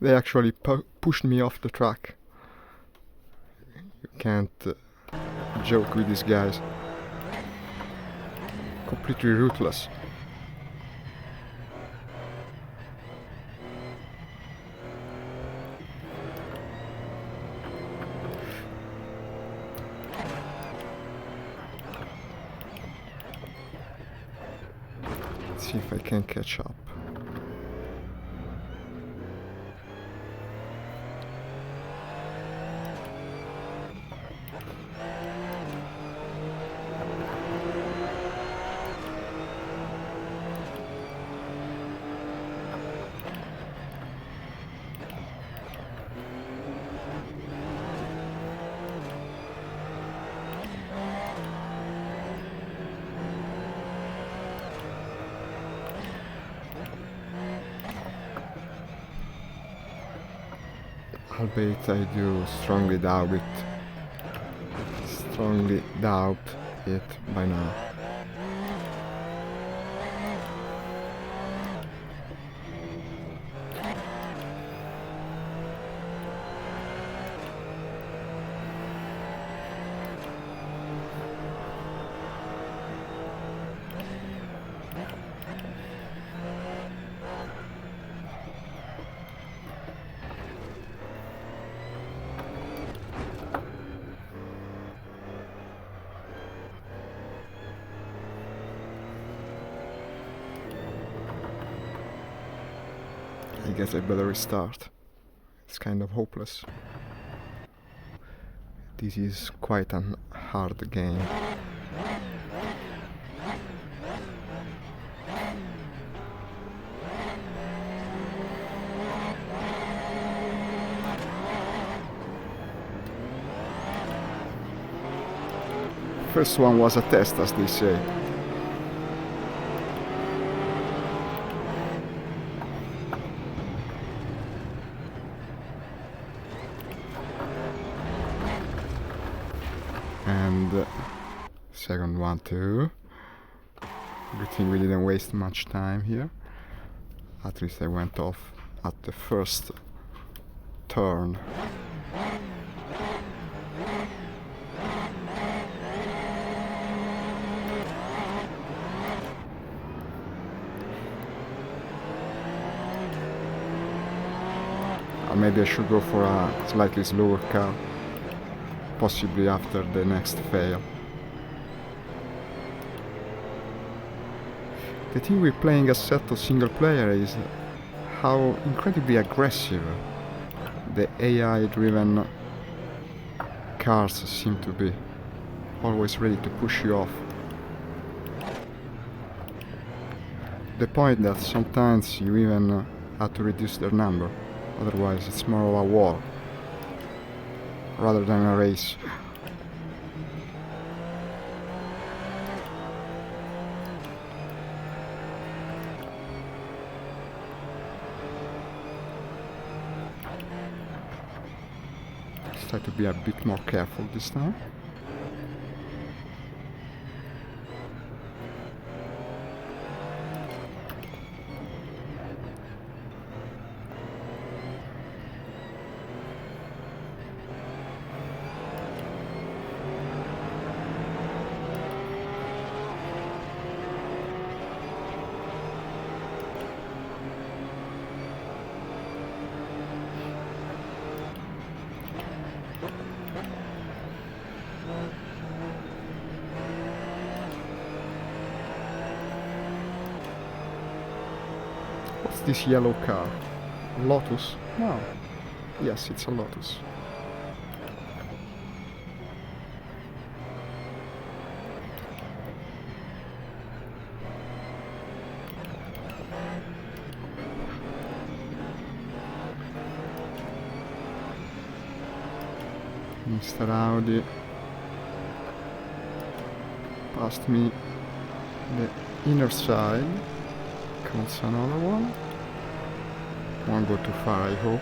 They actually pushed me off the track. You can't joke with these guys. Completely ruthless. Let's see if I can catch up. Albeit I do strongly doubt it by now. I guess I better restart. It's kind of hopeless. This is quite a hard game. First one was a test, as they say. And second one too. Good thing we didn't waste much time here. At least I went off at the first turn. Maybe I should go for a slightly slower car, possibly after the next fail. The thing with playing Assetto single player is how incredibly aggressive the AI-driven cars seem to be, always ready to push you off. The point that sometimes you even have to reduce their number. Otherwise, it's more of a war rather than a race. Let's try to be a bit more careful this time. What's this yellow car? Lotus? No. Yes, it's a Lotus. Mr. Audi passed me the inner side. Comes another one. Won't go too far, I hope.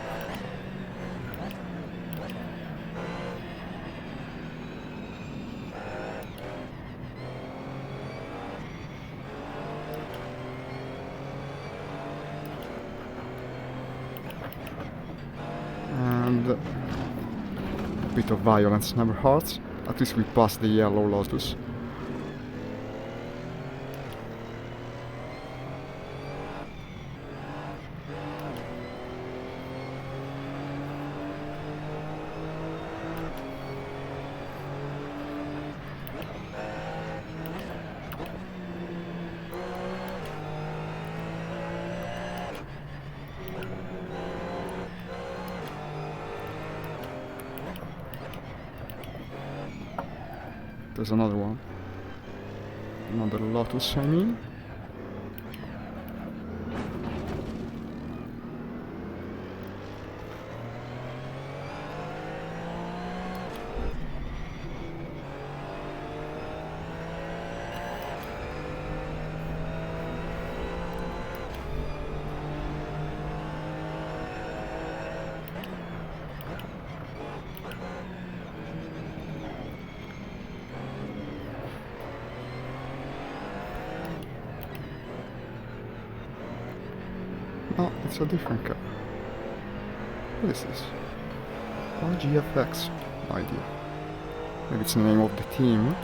bit of violence never hurts. At least we passed the yellow Lotus. There's another one. Another Lotus, I mean. No, it's a different car. What is this? RGFX? No idea. Maybe it's the name of the team.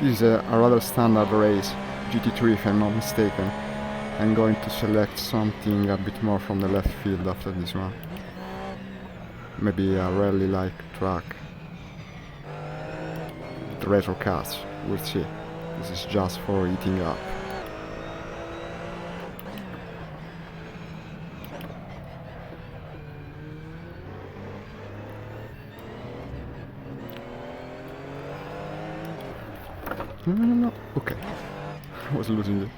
This is a rather standard race, GT3 if I'm not mistaken. I'm going to select something a bit more from the left field after this one. Maybe a rally-like track. The retro cars, we'll see. This is just for eating up. No. Okay. I was losing it.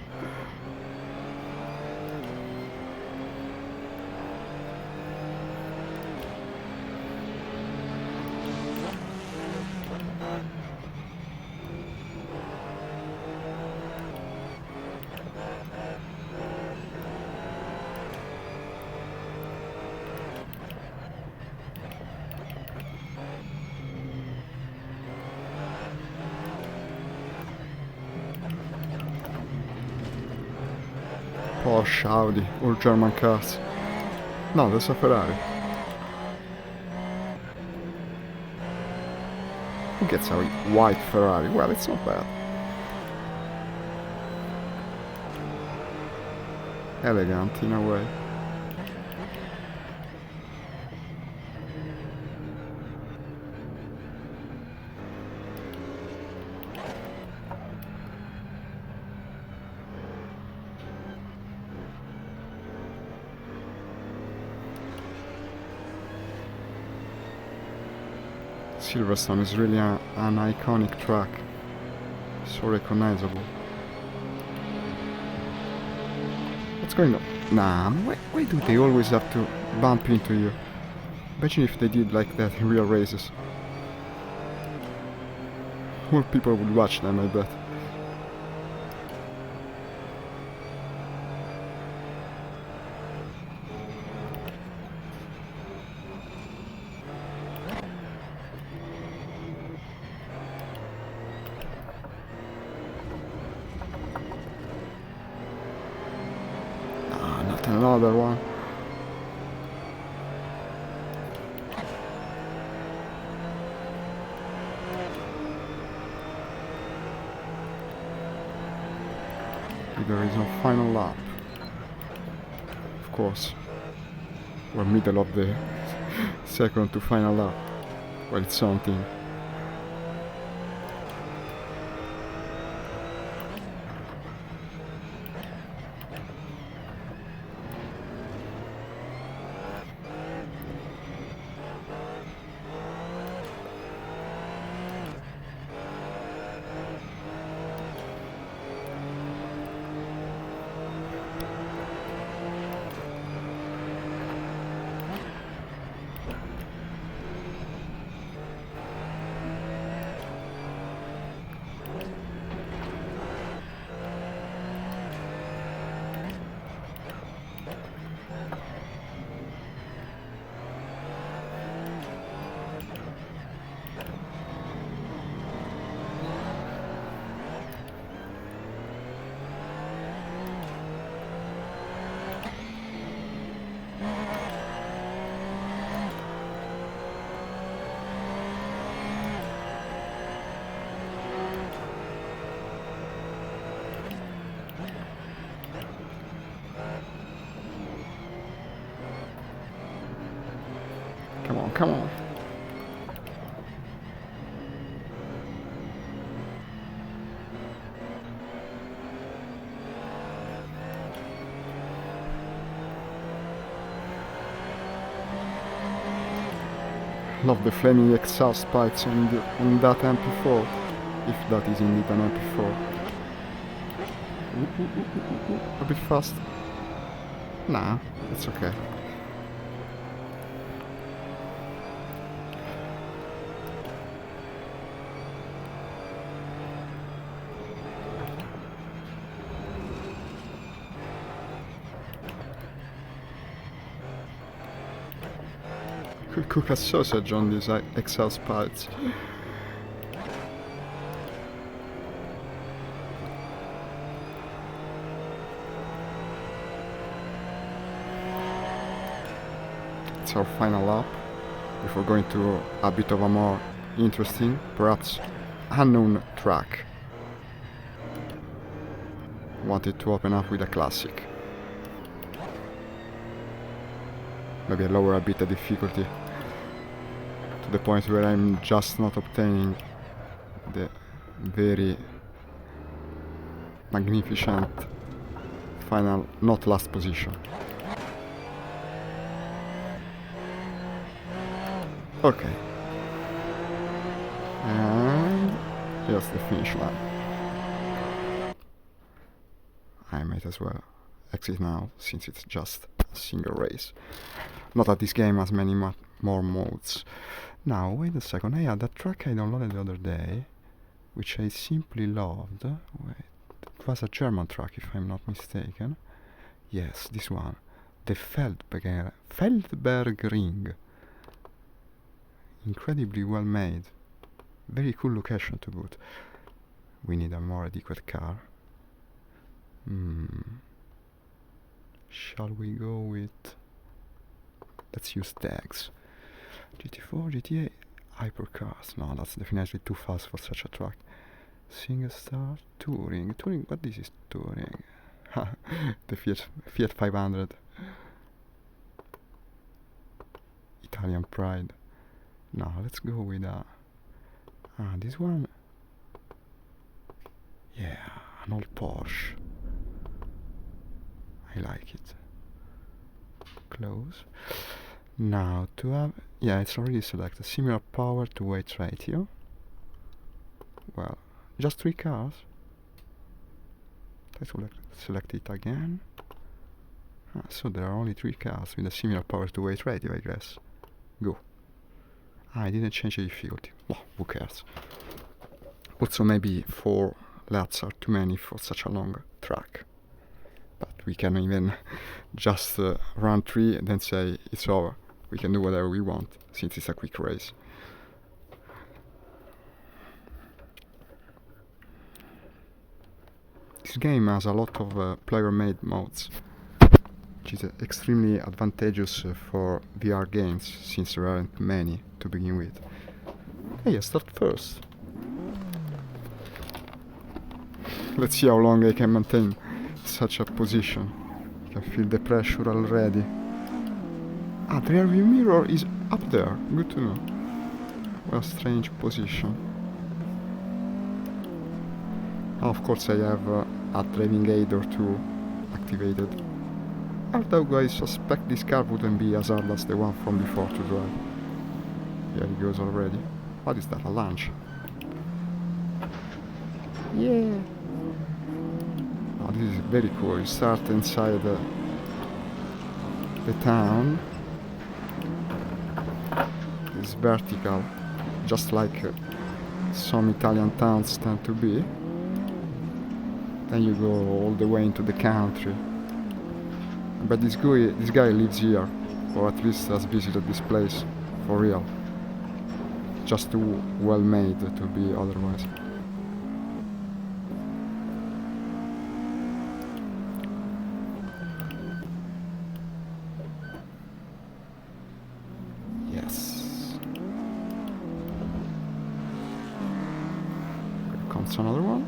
Porsche, Audi, all German cars. No, there's a Ferrari. Who gets a white Ferrari? Well, it's not bad. Elegant in a way. Silverstone is really an iconic track, so recognizable. What's going on? Nah, why do they always have to bump into you? Imagine if they did like that in real races. More people would watch them, I bet. Another one. There is no final lap. Of course, we're middle of the second to final lap. Well, it's something. come on. Love the flaming exhaust pipes on that MP4, if that is indeed an MP4. A bit fast. Nah, it's okay. Could cook a sausage on these exhaust pipes. It's our final lap before going to a bit of a more interesting, perhaps unknown track. Wanted to open up with a classic. Maybe I lower a bit the difficulty to the point where I'm just not obtaining the very magnificent final, not last position. Okay. And here's the finish line. I might as well exit now, since it's just a single race. Not that this game has many more modes. Now, wait a second. I had that track I downloaded the other day, which I simply loved. Wait, it was a German track, if I'm not mistaken. Yes, this one. The Feldberg Ring. Incredibly well made. Very cool location to boot. We need a more adequate car. Shall we go with... Let's use tags. GT4, GTA, hypercars. No, that's definitely too fast for such a track. Single star, touring. Touring, what this is touring? The Fiat 500. Italian pride. No, let's go with this one. Yeah, an old Porsche. I like it. Close. Now to have, yeah, it's already selected. Similar power to weight ratio. Well, just 3 cars. Let's select it again. So there are only 3 cars with a similar power to weight ratio, I guess. Go. I didn't change the difficulty. Well, who cares? Also, maybe 4 laps are too many for such a long track. But we can even just run 3 and then say it's over. We can do whatever we want, since it's a quick race. This game has a lot of player-made modes, which is extremely advantageous for VR games, since there aren't many to begin with. Hey, I start first. Let's see how long I can maintain such a position. I can feel the pressure already. Ah, the rear view mirror is up there. Good to know. Well, strange position. Of course, I have a driving aid or 2 activated. Although I suspect this car wouldn't be as hard as the one from before to drive. Here he goes already. What is that, a lunch? Yeah. Oh, this is very cool. You start inside the town. It's vertical, just like some Italian towns tend to be. Then you go all the way into the country. But this guy lives here, or at least has visited this place for real. Just too well made to be otherwise. Yes. Here comes another one.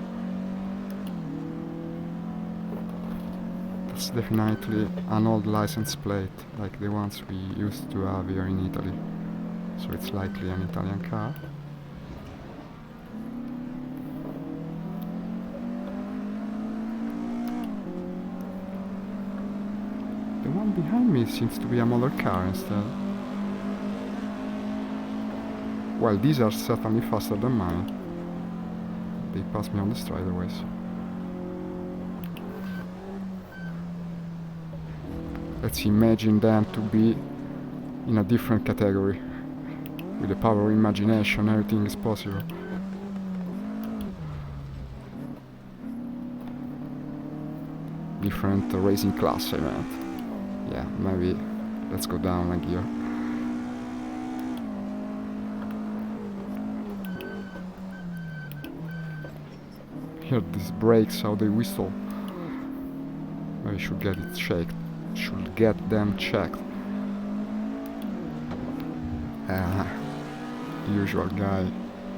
That's definitely an old license plate, like the ones we used to have here in Italy. so it's likely an Italian car. The one behind me seems to be a model car instead. Well, these are certainly faster than mine. They pass me on the straightaways. Let's imagine them to be in a different category. With the power of imagination, everything is possible. Different racing class, I meant. Yeah, maybe let's go down a gear. Hear these brakes, how they whistle. Maybe should get it checked. Should get them checked. Usual guy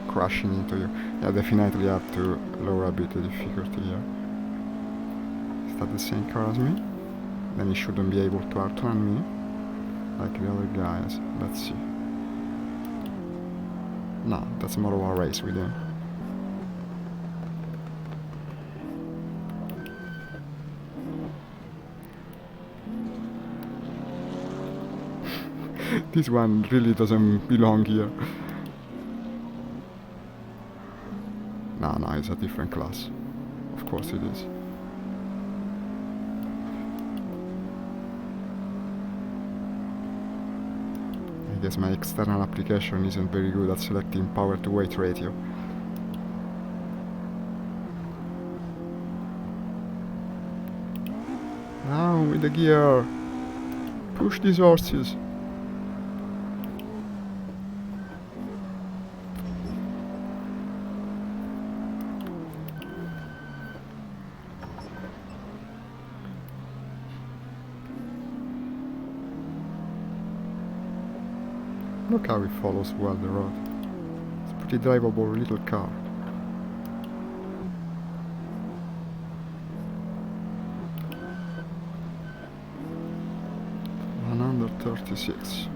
crashing into you. Yeah, definitely have to lower a bit the difficulty here. Is that the same car as me? Then he shouldn't be able to outrun me like the other guys. Let's see. No, that's more of a race with him. This one really doesn't belong here. No, it's a different class. Of course it is. I guess my external application isn't very good at selecting power to weight ratio. Now with the gear. Push these horses. Look how it follows well the road. It's a pretty drivable little car. 136.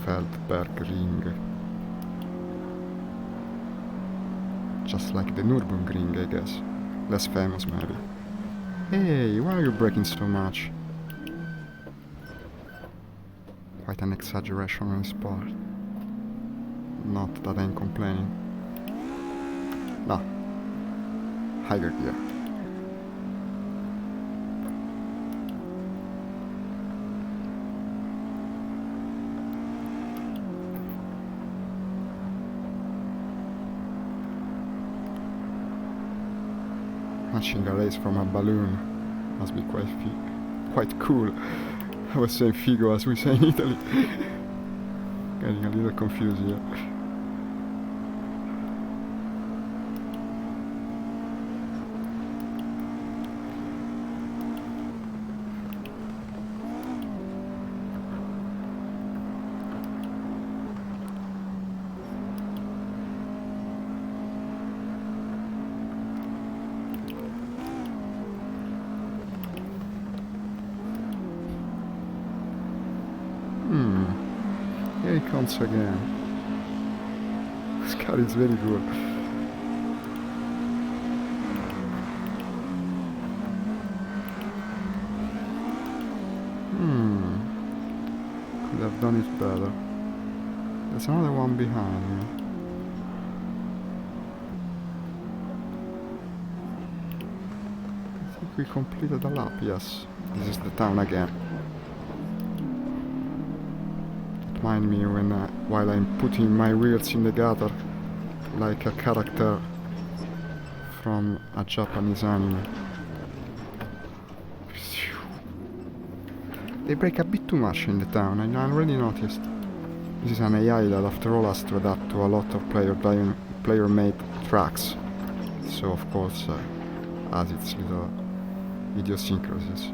Feldbergring. Just like the Nürburgring, I guess. Less famous, maybe. Hey, why are you braking so much? Quite an exaggeration on his part. Not that I'm complaining. No. Higher gear. Watching a race from a balloon must be quite cool. I was saying figo as we say in Italy. Getting a little confused here. Here he comes again. This car is very good. Could have done it better. There's another one behind me. I think we completed a lap, yes. This is the town again. Mind me when while I'm putting my wheels in the gutter like a character from a Japanese anime. They brake a bit too much in the town, I already noticed. This is an AI that after all has to adapt to a lot of player-made tracks. So of course has its little idiosyncrasies.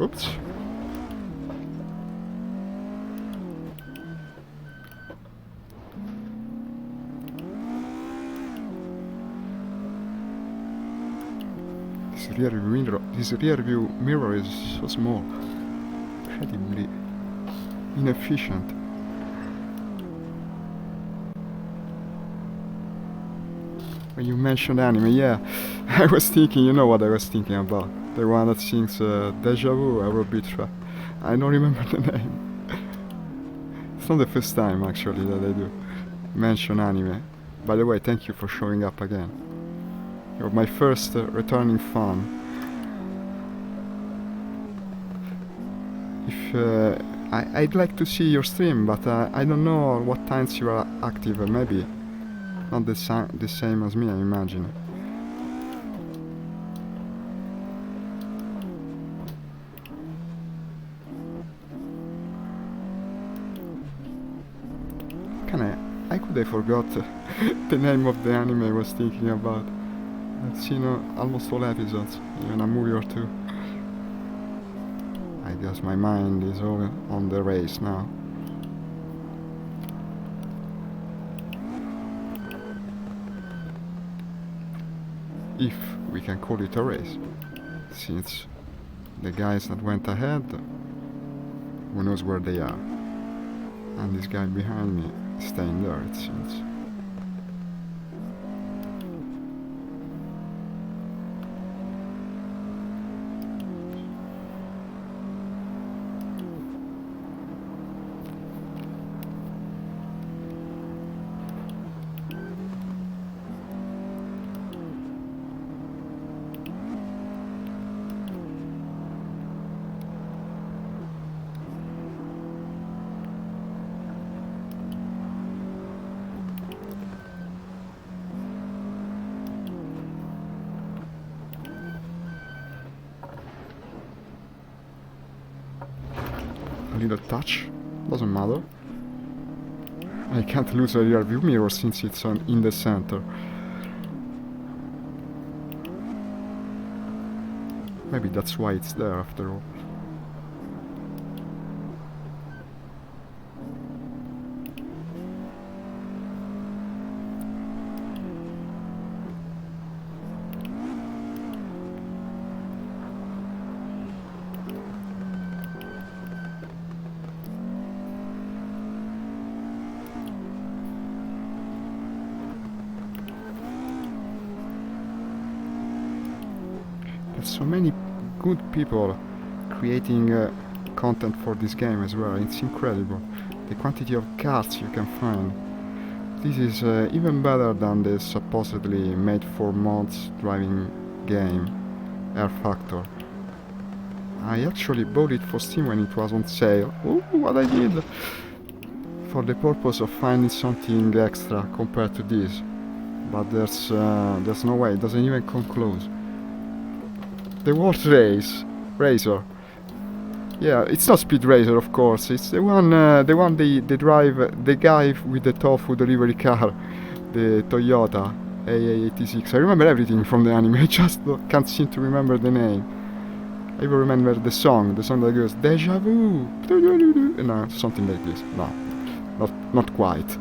Oops. This rear view mirror is so small, incredibly inefficient. When you mentioned anime, yeah, I was thinking, you know what I was thinking about? The one that sings Deja Vu, Eurobeat. I don't remember the name. It's not the first time actually that I do mention anime. By the way, thank you for showing up again. You're my first returning fan. If I'd like to see your stream, but I don't know what times you are active. Maybe not the same as me, I imagine. I could have forgot the name of the anime I was thinking about. I've seen almost all episodes, even a movie or two. I guess my mind is all on the race now. If we can call it a race, since the guys that went ahead, who knows where they are, and this guy behind me is staying there, it seems. Little touch, doesn't matter. I can't lose a rear view mirror since it's in the center. Maybe that's why it's there after all. There's so many good people creating content for this game as well. It's incredible the quantity of cards you can find. This is even better than the supposedly made for mods driving game Air Factor. I actually bought it for Steam when it was on sale. Ooh, what I did! For the purpose of finding something extra compared to this. But there's no way, it doesn't even come close. The World Racer. Yeah, it's not Speed Racer, of course. It's the one they drive, the guy with the tofu delivery car, the Toyota AA86. I remember everything from the anime. I just can't seem to remember the name. I even remember the song that goes Deja Vu, no, something like this. No, not quite.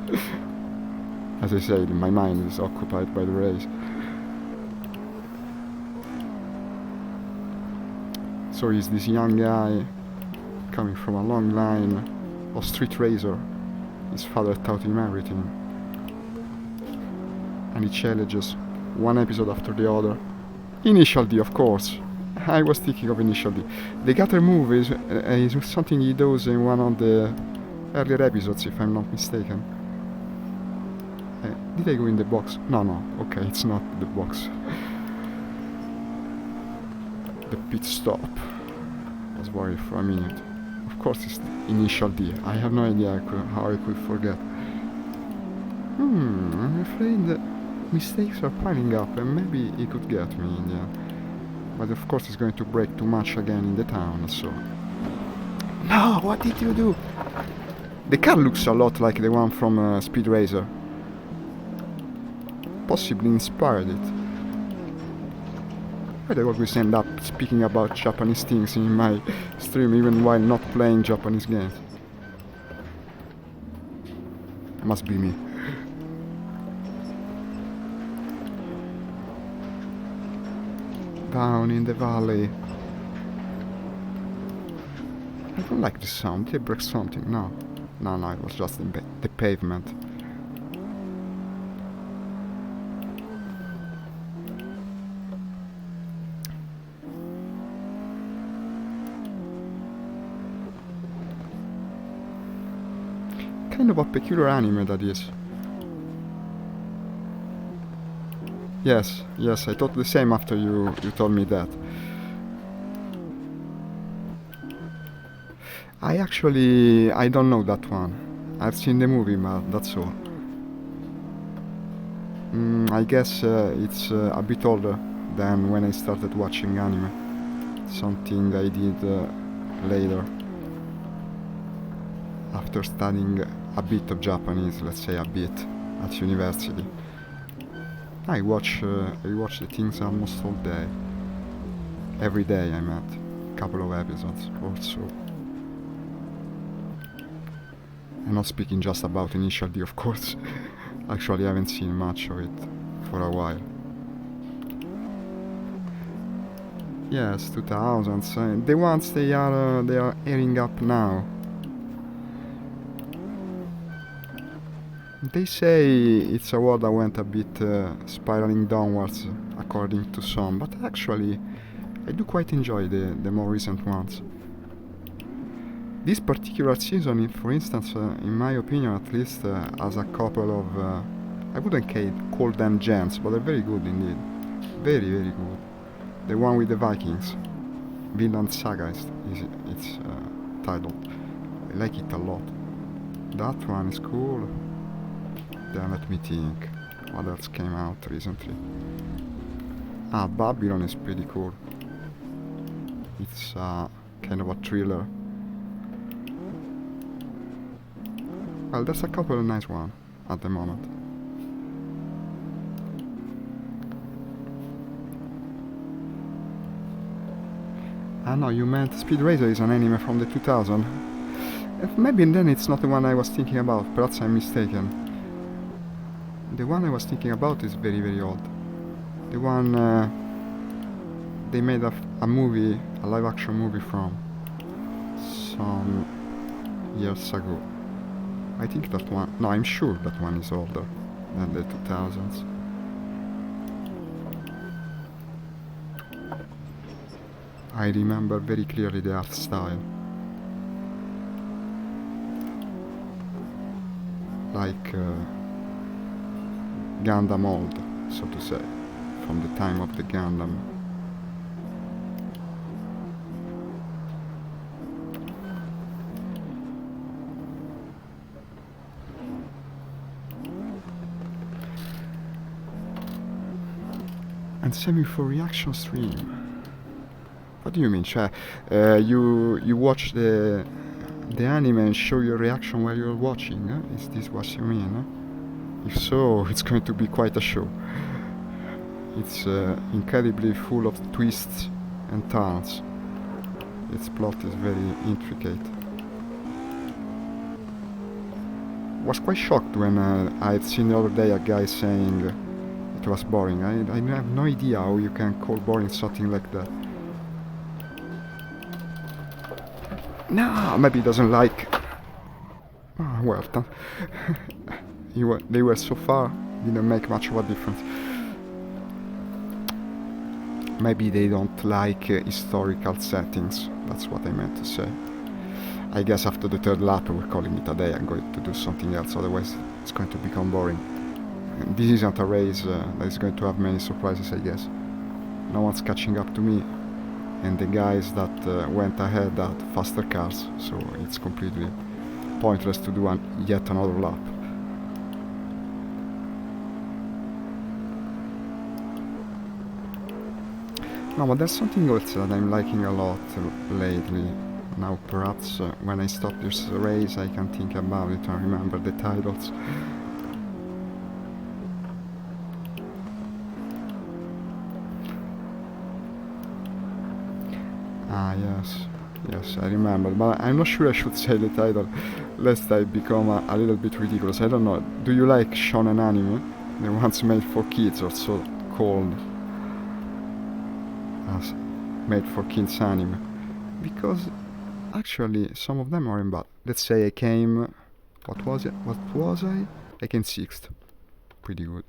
As I said, my mind is occupied by the race. So he's this young guy coming from a long line of street racer. His father taught him everything. And he challenges one episode after the other. Initial D, of course. I was thinking of Initial D. The gutter move is something he does in one of the earlier episodes, if I'm not mistaken. Did I go in the box? No, okay, it's not the box. The pit stop. I was worried for a minute. Of course, it's initial D. I have no idea how I could forget. I'm afraid that mistakes are piling up, and maybe he could get me in the end. But of course, he's going to brake too much again in the town, so... No, what did you do? The car looks a lot like the one from Speed Racer. Possibly inspired it. I always end up speaking about Japanese things in my stream, even while not playing Japanese games. Must be me. Down in the valley. I don't like the sound. Did I break something? No. No, it was just the pavement. Kind of a peculiar anime that is. Yes, I thought the same after you told me that. I don't know that one. I've seen the movie, but that's all. I guess it's a bit older than when I started watching anime. Something I did later. After studying a bit of Japanese, let's say a bit, at university. I watch the things almost all day. Every day I'm at a couple of episodes or so. I'm not speaking just about Initial D, of course. Actually, I haven't seen much of it for a while. Yes, 2000s. The ones they are airing up now. They say it's a world that went a bit spiraling downwards, according to some, but actually I do quite enjoy the more recent ones. This particular season, for instance, in my opinion at least, has a couple of, I wouldn't call them gems, but they're very good indeed. Very, very good. The one with the Vikings, Vinland Saga, it's titled. I like it a lot. That one is cool. Then let me think, what else came out recently? Babylon is pretty cool. It's kind of a thriller. Well, there's a couple of nice ones at the moment. No, you meant Speed Racer is an anime from the 2000s. Maybe then it's not the one I was thinking about, perhaps I'm mistaken. The one I was thinking about is very, very old. The one they made a movie, a live action movie from some years ago. I think that one, no, I'm sure that one is older than the 2000s. I remember very clearly the art style. Like Gundam old, so to say, from the time of the Gundam. And semi for reaction stream. What do you mean? You watch the anime and show your reaction while you're watching? Is this what you mean? If so, it's going to be quite a show. It's incredibly full of twists and turns. Its plot is very intricate. Was quite shocked when I had seen the other day a guy saying it was boring. I have no idea how you can call boring something like that. No, maybe he doesn't like... Oh, well, they were so far, didn't make much of a difference. Maybe they don't like historical settings, that's what I meant to say. I guess after the third lap we're calling it a day, I'm going to do something else, otherwise it's going to become boring. And this isn't a race that is going to have many surprises, I guess. No one's catching up to me. and the guys that went ahead had faster cars, so it's completely pointless to do yet another lap. No, but there's something else that I'm liking a lot lately. Now perhaps when I stop this race I can think about it and remember the titles. Ah, yes, I remember, but I'm not sure I should say the title, lest I become a little bit ridiculous. I don't know, do you like shonen anime? The ones made for kids, also called as made for kids anime? Because actually some of them aren't bad. Let's say I came, what was I? I came 6th. Pretty good.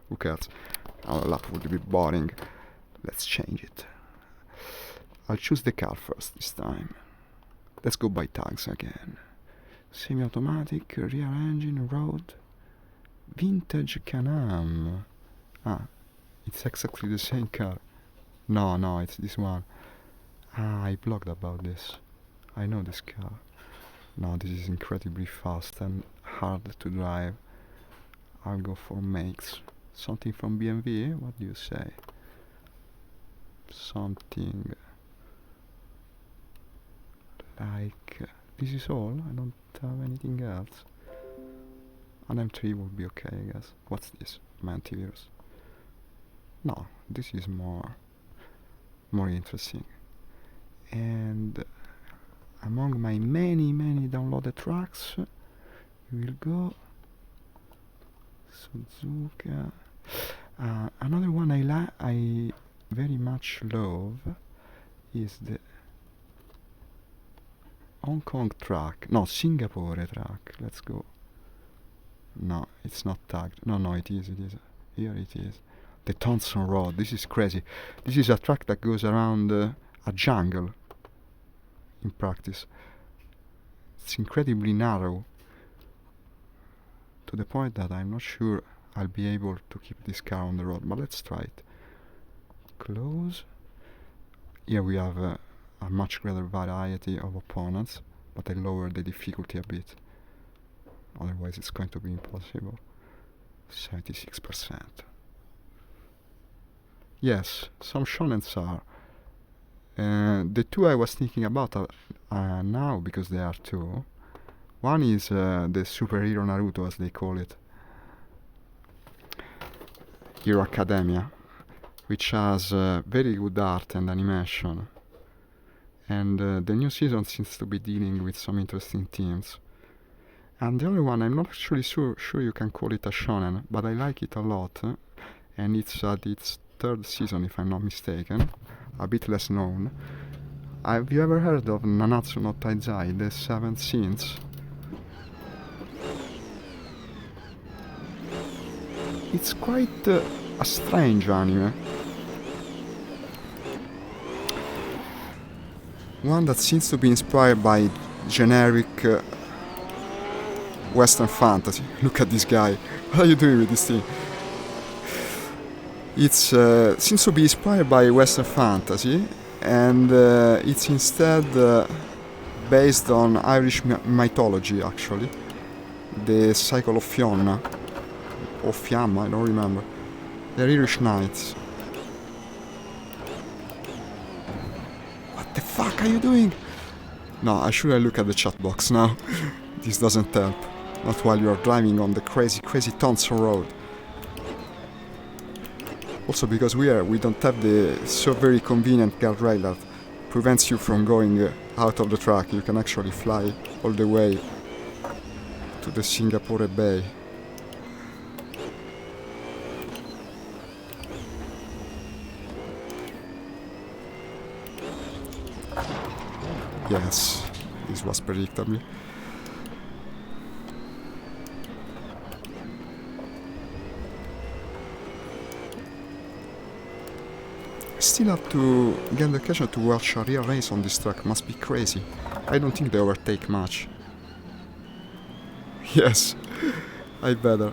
Who cares? A lap would be boring. Let's change it. I'll choose the car first this time. Let's go by tags again. Semi-automatic, rear engine, road. Vintage Can-Am. Ah, it's exactly the same car. No, it's this one. Ah, I blogged about this. I know this car. No, this is incredibly fast and hard to drive. I'll go for makes. Something from BMW? What do you say? Something like this is all. I don't have anything else. An M3 would be okay, I guess. What's this? My antivirus. No, this is more interesting. And among my many downloaded tracks, we will go Suzuka. Another one I very much love is the Hong Kong track. No, Singapore track. Let's go. No, it's not tagged. No, it is. Here it is. The Thompson Road. This is crazy. This is a track that goes around a jungle. In practice, it's incredibly narrow, to the point that I'm not sure I'll be able to keep this car on the road, but let's try it. Close. Here we have a much greater variety of opponents, but I lowered the difficulty a bit, otherwise it's going to be impossible. 76%. Yes, some shonens are. The two I was thinking about now, because there are two. One is the superhero Naruto, as they call it, Hero Academia, which has very good art and animation, and the new season seems to be dealing with some interesting themes. And the other one, I'm not actually sure you can call it a shonen, but I like it a lot, and it's at its 3rd season if I'm not mistaken, a bit less known. Have you ever heard of Nanatsu no Taizai, the 7 Sins? It's quite a strange anime. One that seems to be inspired by generic Western fantasy. Look at this guy. What are you doing with this thing? It seems to be inspired by Western fantasy, and it's instead based on Irish mythology, actually. The cycle of Fiona, or Fiamma, I don't remember. They're Irish knights. What the fuck are you doing? No, I should look at the chat box now. This doesn't help. Not while you are driving on the crazy Thompson Road. Also because we don't have the so very convenient guardrail that prevents you from going out of the track. You can actually fly all the way to the Singapore Bay. Yes, this was predictable. Still have to get the occasion to watch a real race on this track. Must be crazy. I don't think they overtake much. Yes, I better.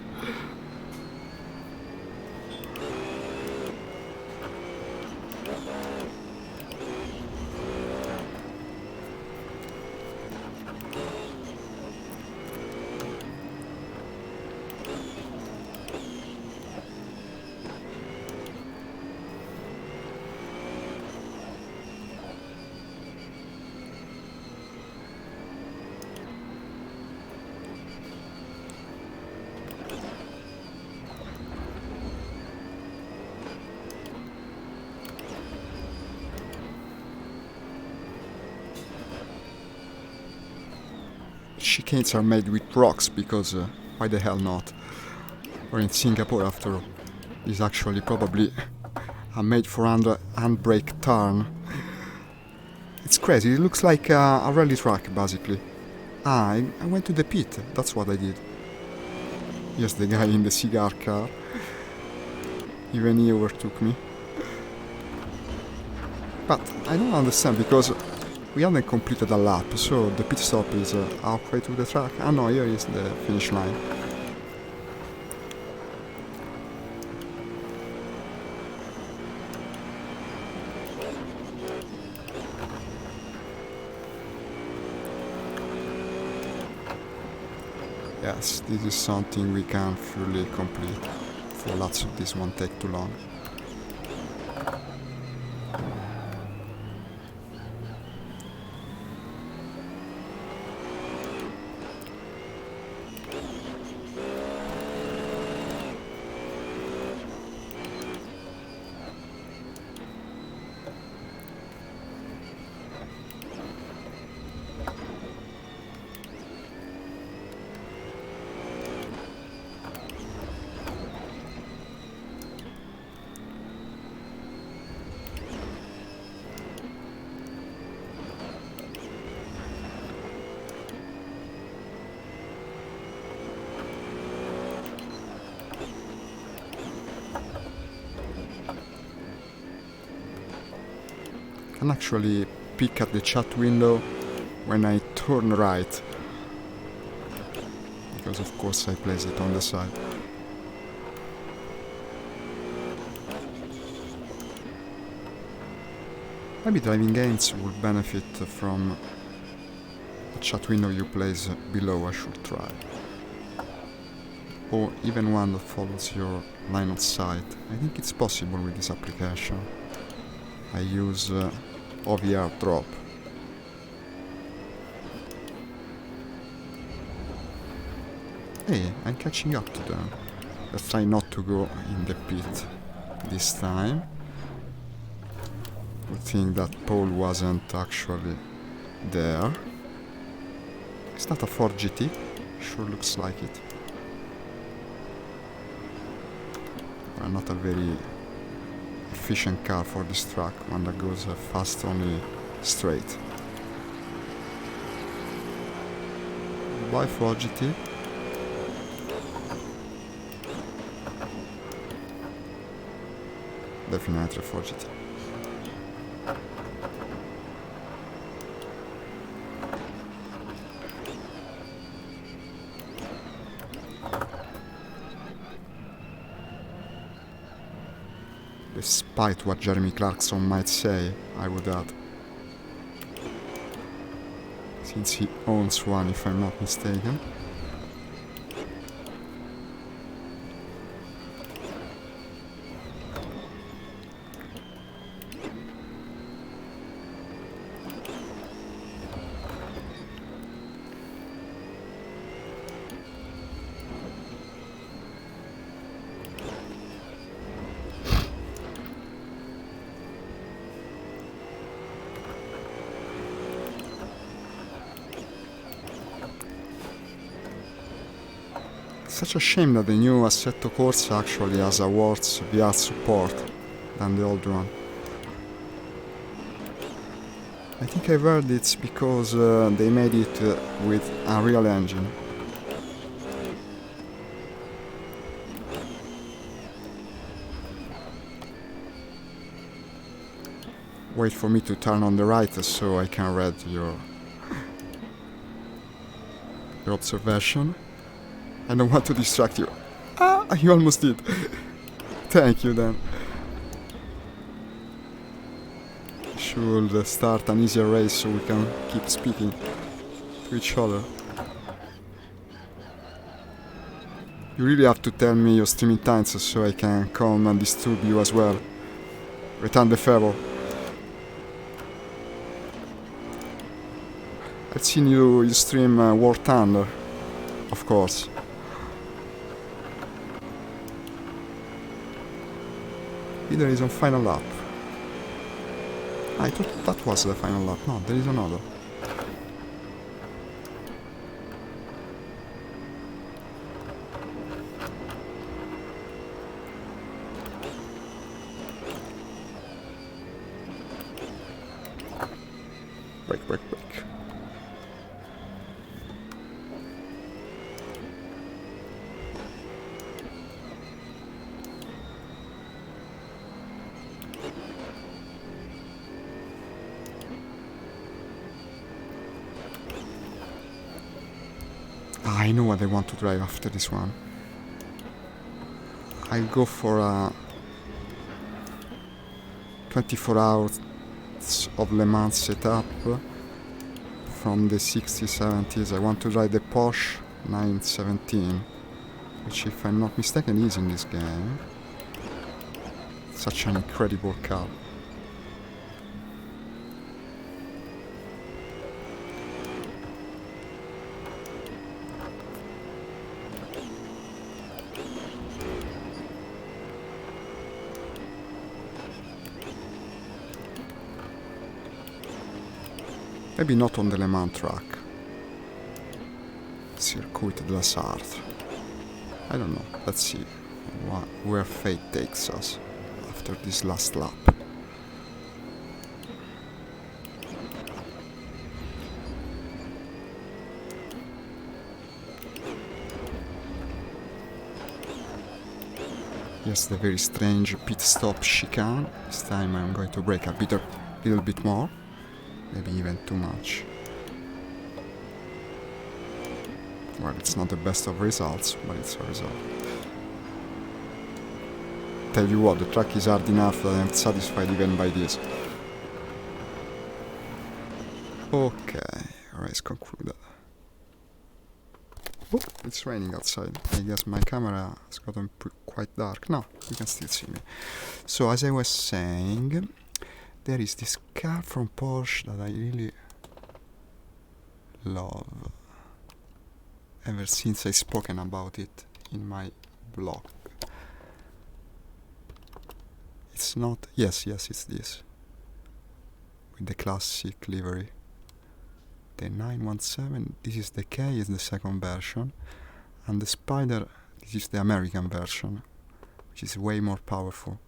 chicanes are made with rocks, because why the hell not? Or in Singapore, after all, is actually probably a made-for-hand handbrake turn. It's crazy, it looks like a rally track, basically. I went to the pit, that's what I did. Yes, the guy in the cigar car. Even he overtook me. But I don't understand, because we haven't completed a lap, so the pit stop is halfway to the track. Ah no, here is the finish line. Yes, this is something we can fully complete. For lots of this won't take too long. I can actually peek at the chat window when I turn right, because of course I place it on the side. Maybe driving games will benefit from a chat window you place below. I should try. Or even one that follows your line of sight. I think it's possible with this application. I use OVR drop. Hey, I'm catching up to them. Let's try not to go in the pit this time. Good thing that Paul wasn't actually there. It's not a Ford GT. Sure looks like it. Well, not a very efficient car for this track, one that goes fast only straight. Bye Ford GT. Definitely Ford GT. Despite what Jeremy Clarkson might say, I would add. Since he owns one, if I'm not mistaken. Such a shame that the new Assetto Corsa actually has a worse VR support than the old one. I think I've heard it's because they made it with Unreal Engine. Wait for me to turn on the right so I can read your observation. I don't want to distract you. Ah, you almost did. Thank you then. Should start an easier race so we can keep speaking to each other. You really have to tell me your streaming times so I can come and disturb you as well. Return the favor. I've seen you stream War Thunder, of course. Either is on final lap. I thought that was the final lap. No, there is another. brake. I know what I want to drive after this one. I'll go for a 24 hours of Le Mans setup from the 60s, 70s. I want to drive the Porsche 917, which, if I'm not mistaken, is in this game. Such an incredible car. Maybe not on the Le Mans track. Circuit de la Sarthe. I don't know. Let's see where fate takes us after this last lap. Yes, the very strange pit stop chicane. This time I'm going to brake a little bit more. Maybe even too much. Well, it's not the best of results, but it's a result. Tell you what, the track is hard enough that I'm satisfied even by this. Okay, race concluded. Oh, it's raining outside. I guess my camera has gotten quite dark. No, you can still see me. So, as I was saying, there is this car from Porsche that I really love, ever since I've spoken about it in my blog. It's not... Yes, it's this. With the classic livery. The 917, this is the K, is the second version. And the Spider, this is the American version, which is way more powerful.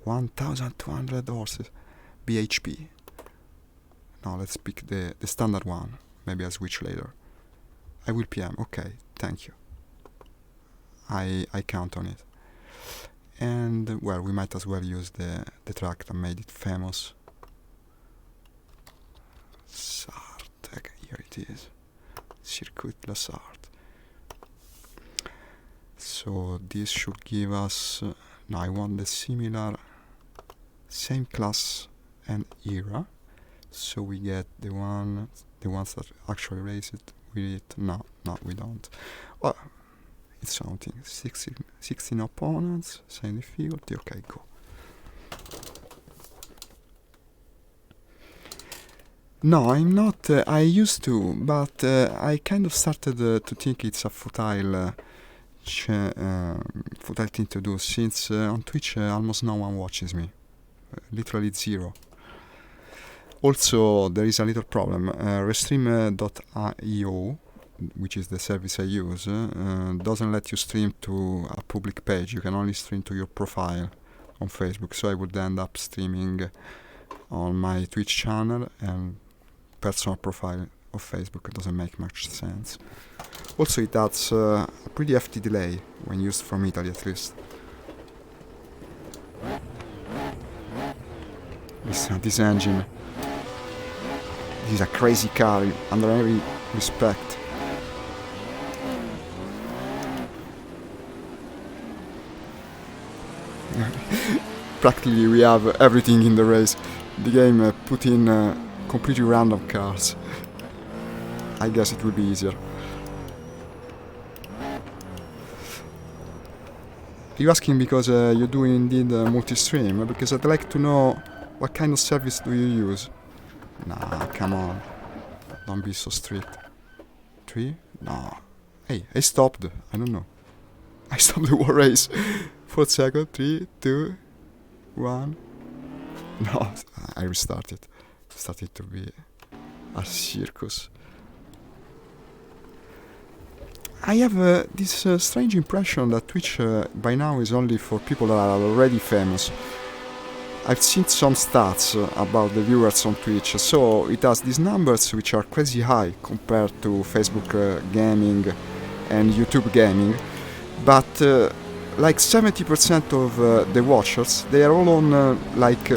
1,200 horses. BHP. Now let's pick the standard one. Maybe I'll switch later. I will PM. Okay, thank you. I count on it. And, well, we might as well use the track that made it famous. Sarthe, here it is. Circuit La Sarthe. So this should give us... no, I want the similar... same class and era, so we get the ones that actually race it with it. No, we don't. Well, it's something. 16 opponents, same difficulty. Okay, go. No, I'm not. I used to, but I kind of started to think it's a futile thing to do, since on Twitch almost no one watches me. Literally zero. Also, there is a little problem. Restream.io, which is the service I use, doesn't let you stream to a public page. You can only stream to your profile on Facebook. So I would end up streaming on my Twitch channel and personal profile of Facebook. It doesn't make much sense. Also, it adds a pretty hefty delay when used from Italy, at least. This engine. This is a crazy car under every respect. Practically we have everything in the race. The game put in completely random cars. I guess it would be easier. Are you asking because you do indeed multi-stream? Because I'd like to know what kind of service do you use? Nah, come on. Don't be so strict. 3? No. Hey, I stopped. I don't know. I stopped the war race. 4 seconds. 3, 2, 1. No, I restarted. It started to be a circus. I have this strange impression that Twitch by now is only for people that are already famous. I've seen some stats about the viewers on Twitch, so it has these numbers which are crazy high compared to Facebook gaming and YouTube gaming, but like 70% of the watchers, they are all on like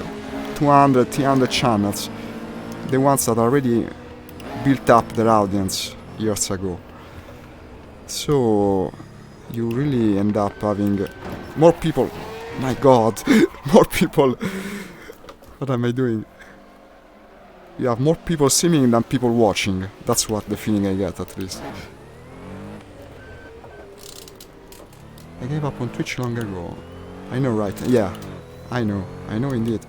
200, 300 channels, the ones that already built up their audience years ago. So you really end up having more people. My god, more people. What am I doing? You have more people streaming than people watching. That's what the feeling I get, at least. I gave up on Twitch long ago. I know, right? Yeah, I know indeed.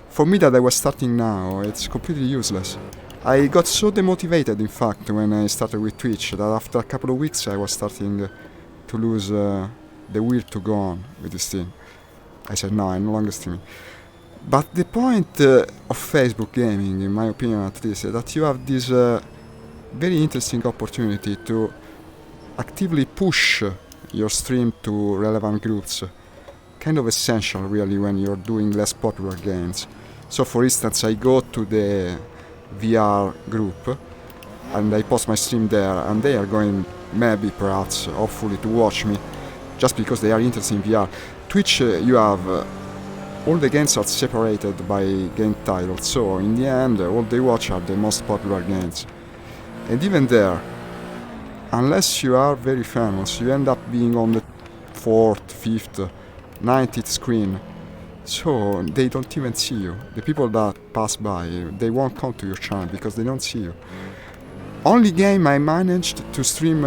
For me that I was starting now, it's completely useless. I got so demotivated, in fact, when I started with Twitch, that after a couple of weeks I was starting to lose the will to go on with this thing. I said, no, I'm no longer streaming. But the point of Facebook gaming, in my opinion at least, is that you have this very interesting opportunity to actively push your stream to relevant groups. Kind of essential, really, when you're doing less popular games. So, for instance, I go to the VR group and I post my stream there, and they are going, maybe, perhaps, hopefully, to watch me just because they are interested in VR. Twitch, you have all the games are separated by game titles, so in the end, all they watch are the most popular games. And even there, unless you are very famous, you end up being on the 4th, 5th, 90th screen. So they don't even see you. The people that pass by, they won't come to your channel because they don't see you. Only game I managed to stream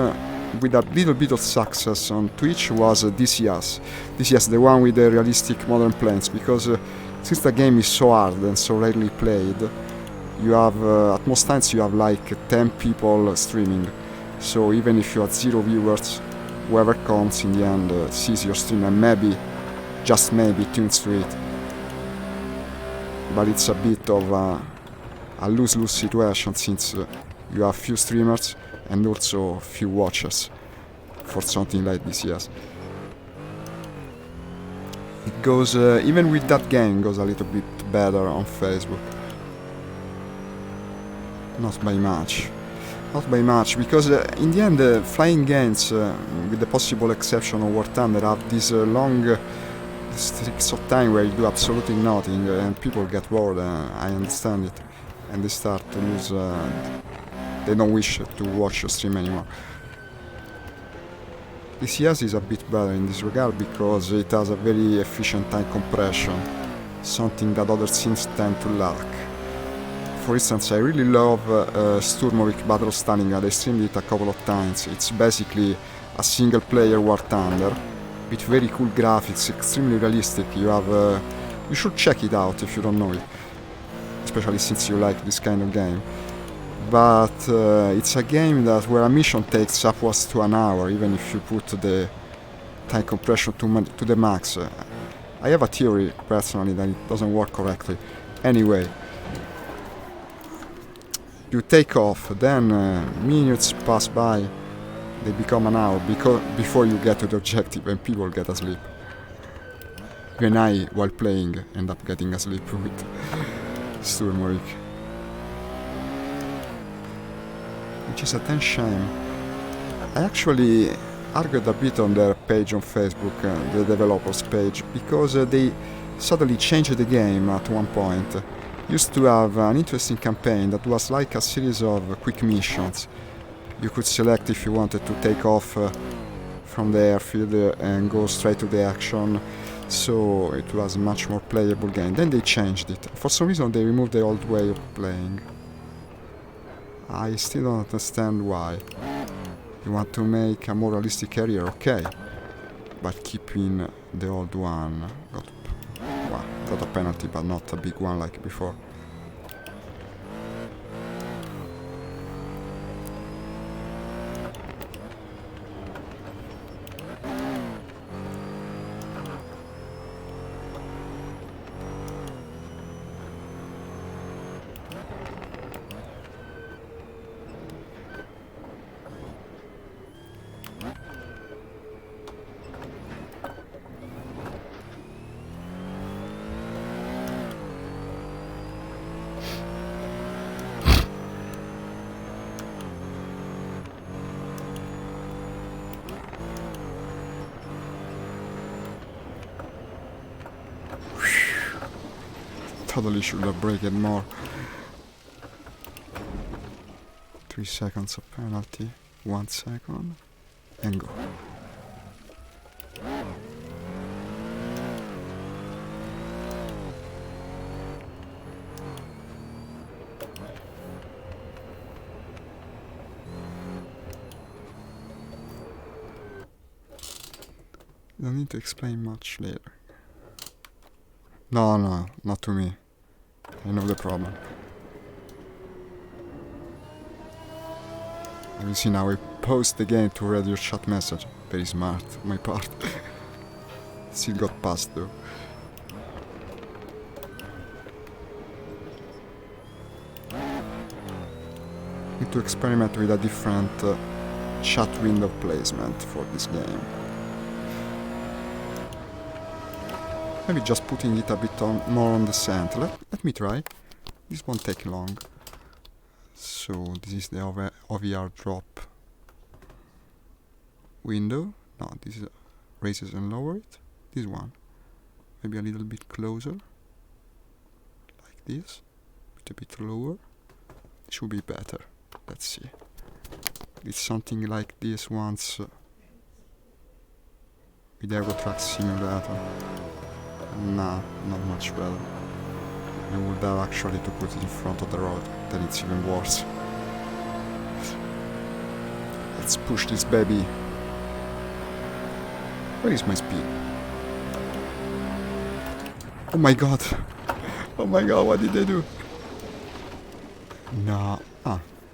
with a little bit of success on Twitch was DCS. DCS, the one with the realistic modern planes, because since the game is so hard and so rarely played, you have, at most times you have like 10 people streaming. So even if you have 0 viewers, whoever comes in the end sees your stream and maybe, just maybe, tunes to it. But it's a bit of a lose-lose situation, since you have few streamers and also few watchers for something like this, yes. It goes, even with that game, goes a little bit better on Facebook. Not by much. Not by much, because in the end, flying games, with the possible exception of War Thunder, have these long streaks of time where you do absolutely nothing, and people get bored, I understand it, and they start to lose, they don't wish to watch your stream anymore. DCS is a bit better in this regard because it has a very efficient time compression, something that other scenes tend to lack. For instance, I really love Sturmovik Battle of Stalingrad. I streamed it a couple of times. It's basically a single player War Thunder with very cool graphics, extremely realistic. You should check it out if you don't know it, especially since you like this kind of game. But it's a game where a mission takes upwards to an hour, even if you put the time compression to the max. I have a theory, personally, that it doesn't work correctly. Anyway, you take off, then minutes pass by, they become an hour before you get to the objective and people get asleep. Even I, while playing, end up getting asleep with Sturmovik. Which is a 10 shame. I actually argued a bit on their page on Facebook, the developers page, because they suddenly changed the game at one point. Used to have an interesting campaign that was like a series of quick missions. You could select if you wanted to take off from the airfield and go straight to the action, so it was a much more playable game. Then they changed it. For some reason they removed the old way of playing. I still don't understand why. You want to make a more realistic career, okay, but keeping the old one. Got a penalty, but not a big one like before. totally should have braked more. 3 seconds of penalty, 1 second, and go. Don't need to explain much later. No, not to me. I know the problem. You see now I post again to read your chat message. Very smart on my part. Still got past though. Need to experiment with a different chat window placement for this game. Maybe just putting it a bit more on the center. Let me try. This won't take long. So this is the OVR drop window. No, this is raises and lower it. This one. Maybe a little bit closer. Like this. A bit lower. It should be better. Let's see. It's something like this once with Euro Truck Simulator. Nah, not much better. I would have actually to put it in front of the road, then it's even worse. Let's push this baby. Where is my speed? Oh my god! Oh my god, what did they do? No.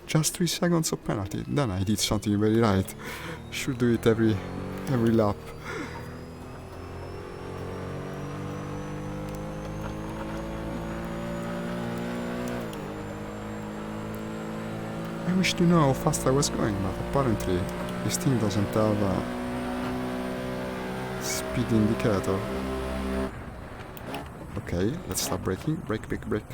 Just 3 seconds of penalty. Then I did something very right. Should do it every lap. I wish to know how fast I was going, but apparently this thing doesn't have a speed indicator. Okay, let's start braking. Brake, brake, brake.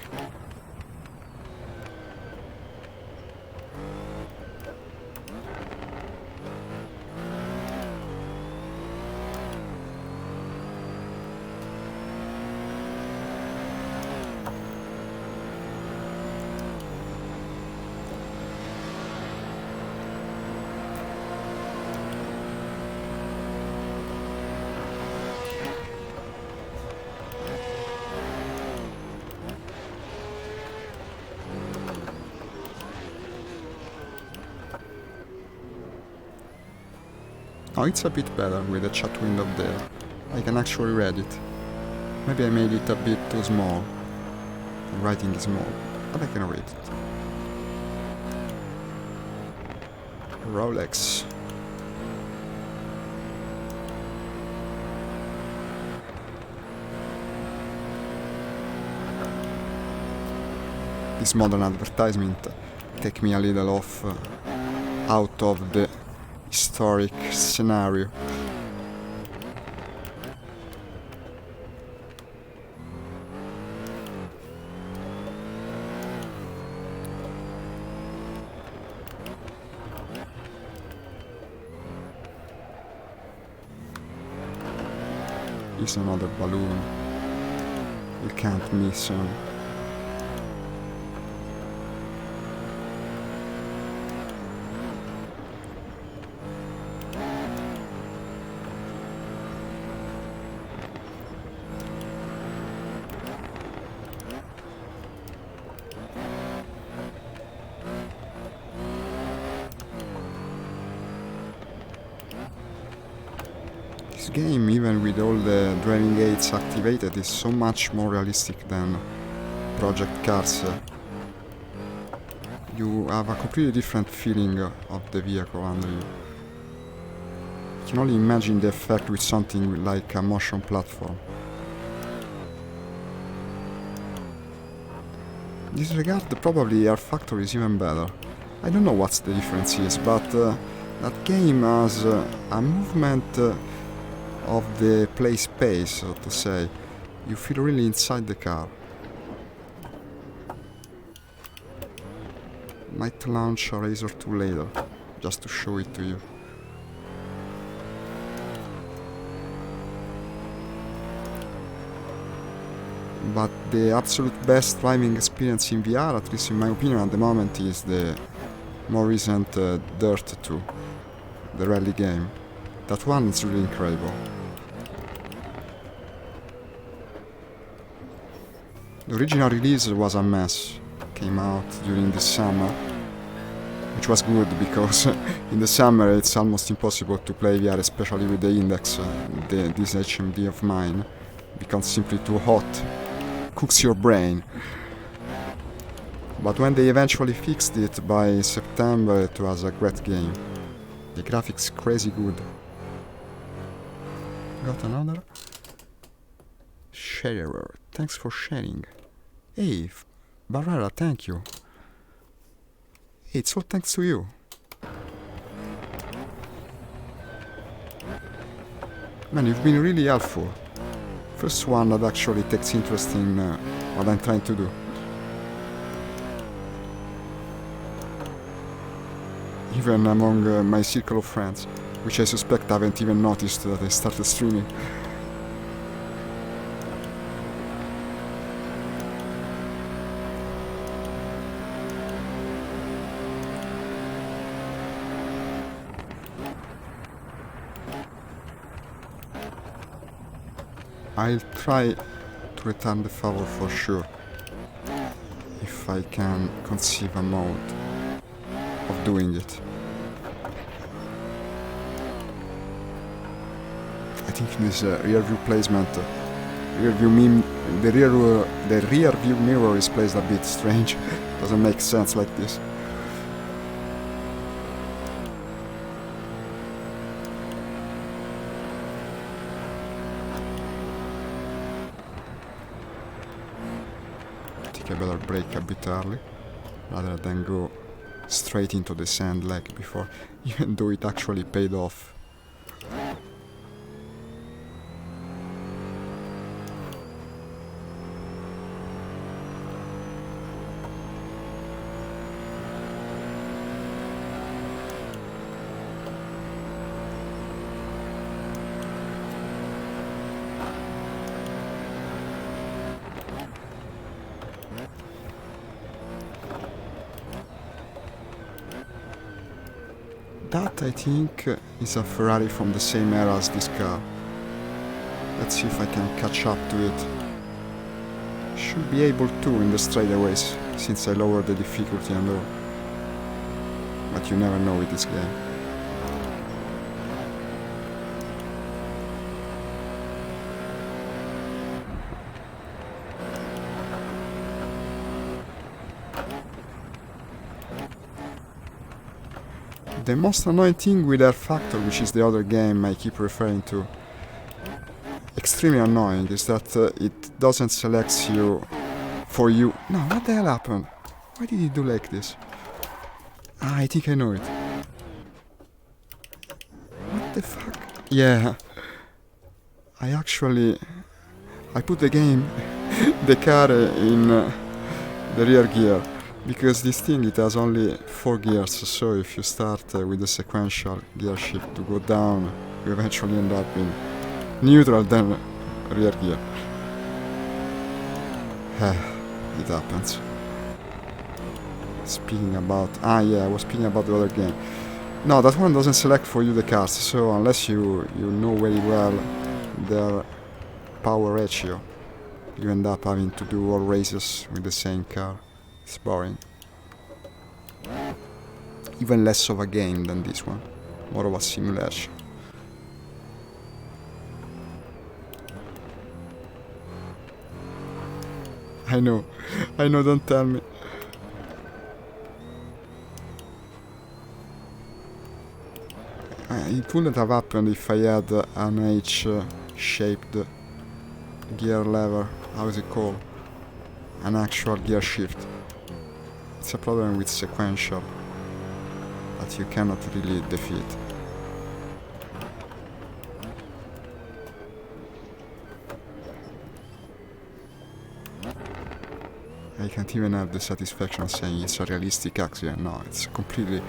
Oh, it's a bit better with the chat window there. I can actually read it. Maybe I made it a bit too small. The writing is small, but I can read it. Rolex. This modern advertisement take me a little off out of the historic scenario. It's another balloon. You can't miss him. This game, even with all the driving aids activated, is so much more realistic than Project Corsa. You have a completely different feeling of the vehicle under you. You can only imagine the effect with something like a motion platform. In this regard, probably Air Factory is even better. I don't know what the difference is, but that game has a movement of the play space, so to say. You feel really inside the car. Might launch a race or two later, just to show it to you. But the absolute best driving experience in VR, at least in my opinion at the moment, is the more recent Dirt 2, the rally game. That one is really incredible. The original release was a mess. Came out during the summer, which was good because in the summer it's almost impossible to play VR, especially with the index. This HMD of mine becomes simply too hot, cooks your brain. But when they eventually fixed it by September, it was a great game. The graphics crazy good. Got another sharer. Thanks for sharing. Hey, Barrera, thank you. Hey, it's all thanks to you. Man, you've been really helpful. First one that actually takes interest in what I'm trying to do. Even among my circle of friends, which I suspect haven't even noticed that I started streaming. I'll try to return the favor for sure, if I can conceive a mode of doing it. I think this rear view placement, the rear view mirror is placed a bit strange. Doesn't make sense like this. I think I better brake a bit early, rather than go straight into the sand leg before, even though it actually paid off. That, I think, is a Ferrari from the same era as this car. Let's see if I can catch up to it. Should be able to in the straightaways, since I lowered the difficulty and all. But you never know with this game. The most annoying thing with Air Factor, which is the other game I keep referring to, extremely annoying, is that it doesn't select you for you. No, what the hell happened? Why did it do like this? Ah, I think I know it. What the fuck? Yeah. I put the car in the rear gear. Because this thing, it has only 4 gears, so if you start with the sequential gear shift to go down, you eventually end up in neutral, then rear gear. It happens. Speaking about... I was speaking about the other game. No, that one doesn't select for you the cars, so unless you know very well their power ratio, you end up having to do all races with the same car. It's boring. Even less of a game than this one. More of a simulation. I know, don't tell me. It wouldn't have happened if I had an H-shaped gear lever. How is it called? An actual gear shift. It's a problem with sequential that you cannot really defeat. I can't even have the satisfaction of saying it's a realistic accident. No, it's a completely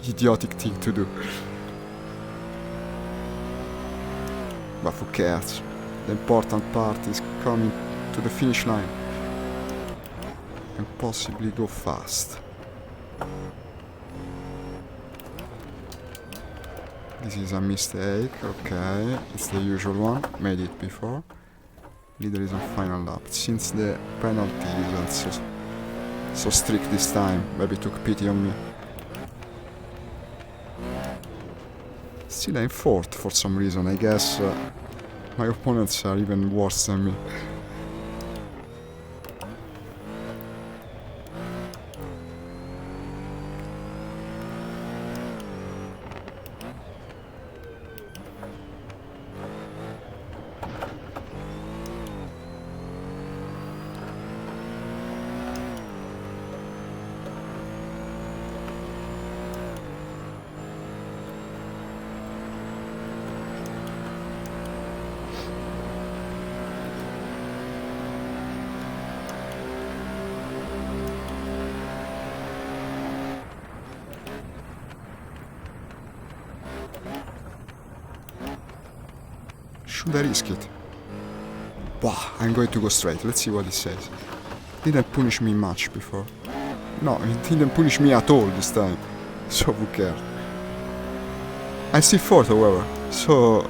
idiotic thing to do. But who cares? The important part is coming to the finish line and possibly go fast. This is a mistake, okay, it's the usual one, made it before. Leader is on final lap. Since the penalty isn't so strict this time, maybe took pity on me. Still I'm fourth for some reason, I guess my opponents are even worse than me. Should I risk it? Bah, I'm going to go straight. Let's see what it says. Didn't punish me much before. No, it didn't punish me at all this time. So who cares? I'm still fourth, however. So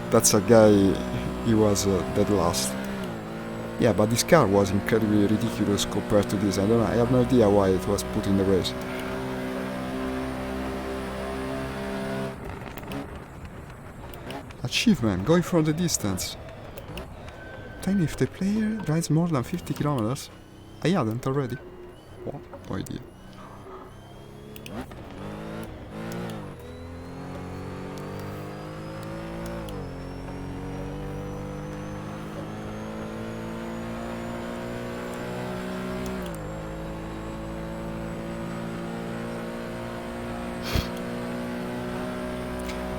that's a guy. He was dead last. Yeah, but this car was incredibly ridiculous compared to this. I don't know. I have no idea why it was put in the race. Achievement, going from the distance. Tell me if the player drives more than 50 kilometers. I hadn't already. What? No idea.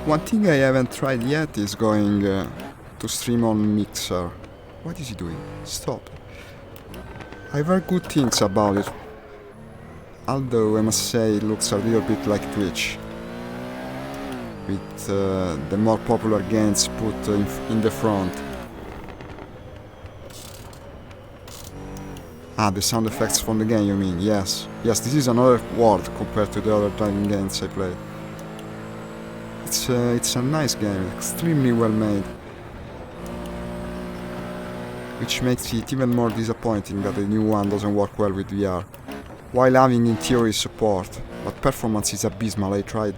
One thing I haven't tried yet is going to stream on Mixer. What is he doing? Stop. I've heard good things about it. Although I must say it looks a little bit like Twitch. With the more popular games put in the front. Ah, the sound effects from the game you mean? Yes. Yes, this is another world compared to the other driving games I played. It's a nice game, extremely well made. Which makes it even more disappointing that the new one doesn't work well with VR. While having in theory support, but performance is abysmal. I tried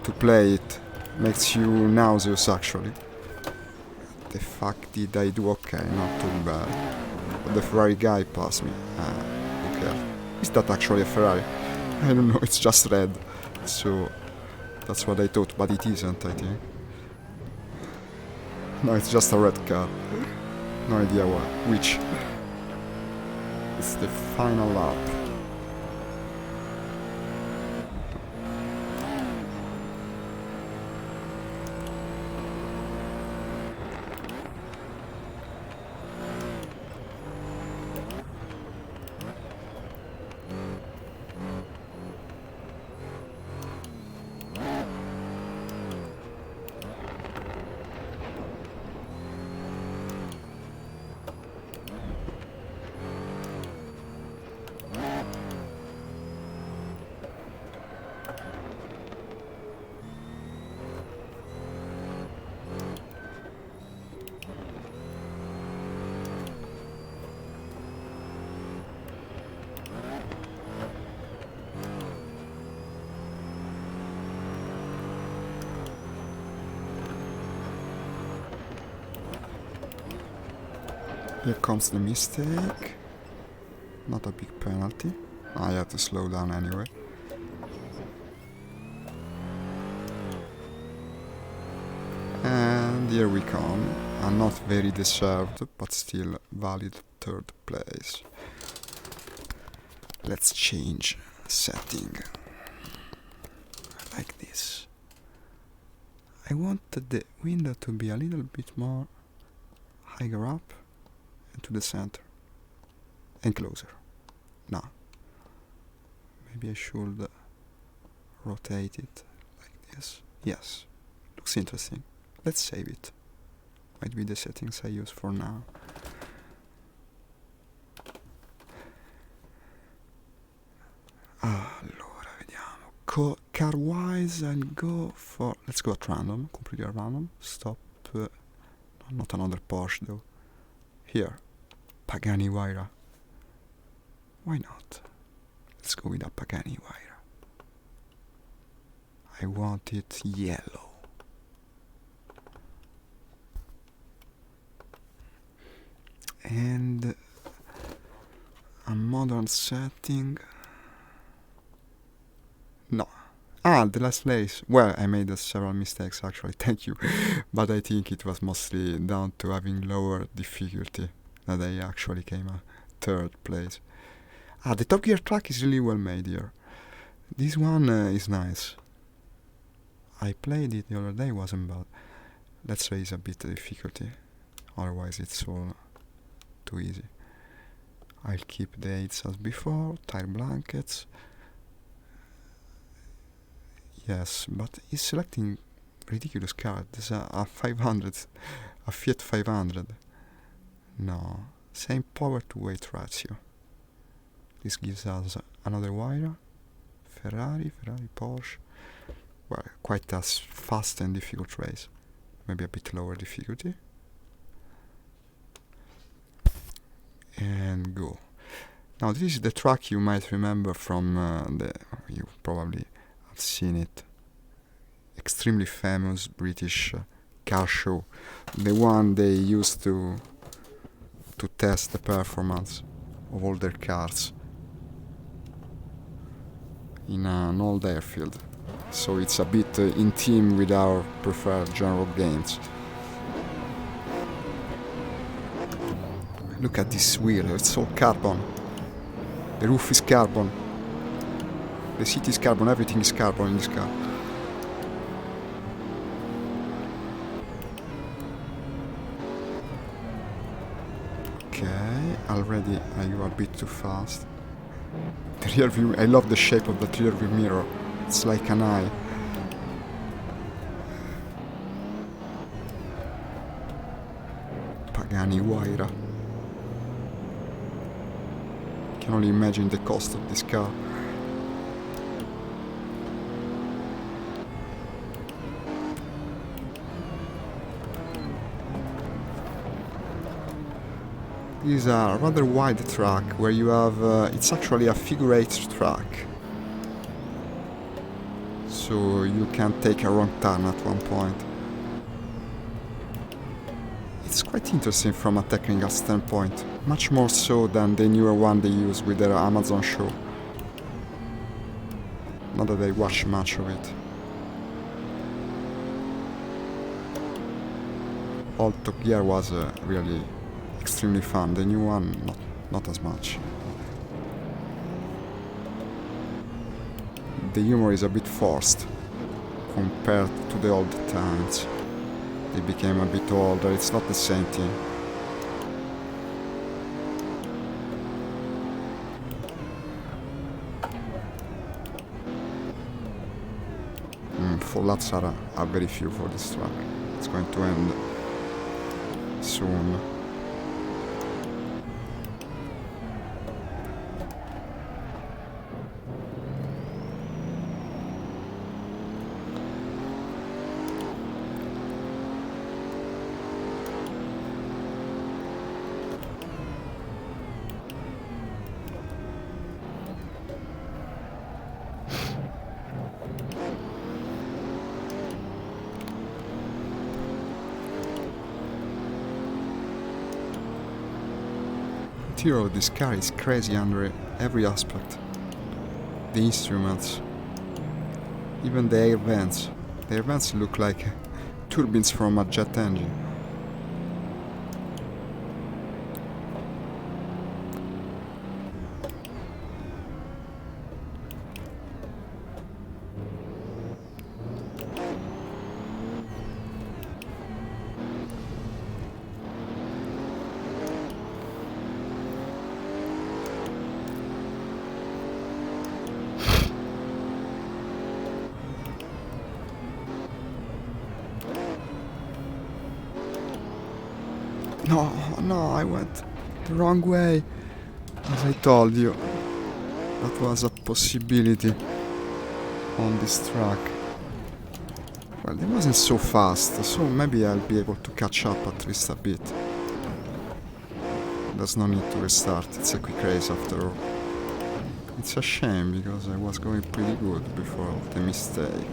to play it, makes you nauseous actually. The fuck did I do? Okay, not too bad. But the Ferrari guy passed me. Who cares? Is that actually a Ferrari? I don't know, it's just red. So that's what I thought, but it isn't, I think. No, it's just a red car. No idea why. Which? It's the final lap. Here comes the mistake. Not a big penalty. I have to slow down anyway. And here we come. A not very deserved, but still valid third place. Let's change setting. Like this. I wanted the window to be a little bit more higher up and to the center and closer. Now, maybe I should rotate it like this. Yes, looks interesting. Let's save it. Might be the settings I use for now. car-wise, I'll go for... Let's go at random, completely at random. Stop. Not another Porsche though. Here. Pagani Huayra. Why not? Let's go with a Pagani Huayra. I want it yellow. And a modern setting. No. The last place. Well, I made several mistakes actually, thank you. But I think it was mostly down to having lower difficulty that I actually came a third place. The Top Gear track is really well made here. This one is nice. I played it the other day, wasn't bad. Let's raise a bit the difficulty. Otherwise it's all too easy. I'll keep the 8s as before, tire blankets. Yes, but he's selecting ridiculous car. There's a 500, a Fiat 500. No, same power to weight ratio. This gives us another Huayra, Ferrari, Porsche. Well, quite a fast and difficult race. Maybe a bit lower difficulty. And go. Now this is the track you might remember from you probably have seen it. Extremely famous British car show. The one they used to test the performance of all their cars in an old airfield. So it's a bit in theme with our preferred genre games. Look at this wheel, it's all carbon. The roof is carbon. The seat is carbon, everything is carbon in this car. Okay, already you are a bit too fast. The rear view, I love the shape of the rear view mirror. It's like an eye. Pagani Huayra. Can only imagine the cost of this car. This is a rather wide track where you have, it's actually a figure 8 track. So you can take a wrong turn at one point. It's quite interesting from a technical standpoint, much more so than the newer one they use with their Amazon show. Not that I watch much of it. Old Top Gear was really extremely fun, the new one not as much. The humor is a bit forced compared to the old times. They became a bit older, it's not the same thing. Full laps are very few for this track. It's going to end soon. The interior of this car is crazy under every aspect. The instruments, even the air vents. The air vents look like turbines from a jet engine. No, I went the wrong way. As I told you, that was a possibility. on this track. Well, it wasn't so fast, so maybe I'll be able to catch up at least a bit. There's no need to restart, it's a quick race after all. It's a shame because I was going pretty good before the mistake.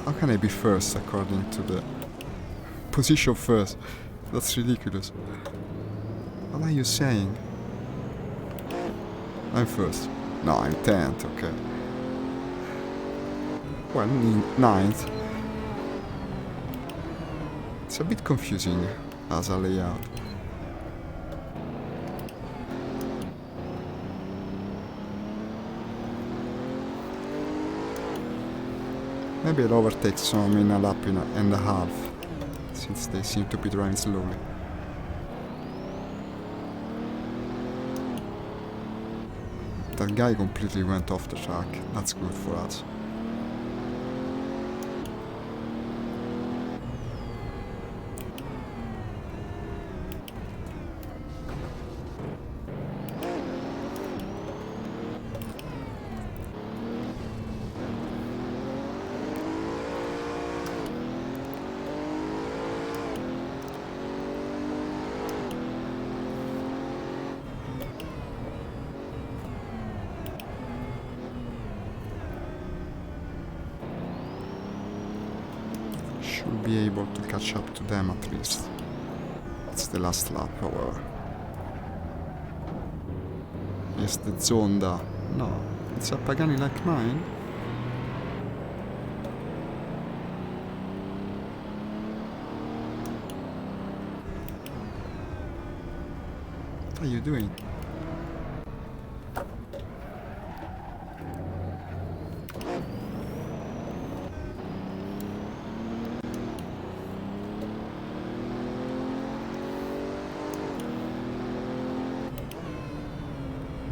How can I be first according to the position first? That's ridiculous. What are you saying? I'm first. No, I'm 10th, okay. Well, 9th. It's a bit confusing as a layout. Maybe I'll overtake some in a lap and a half, since they seem to be driving slowly. That guy completely went off the track. That's good for us. Should be able to catch up to them at least. It's the last lap, however. Is the Zonda? No, it's a Pagani like mine. What are you doing?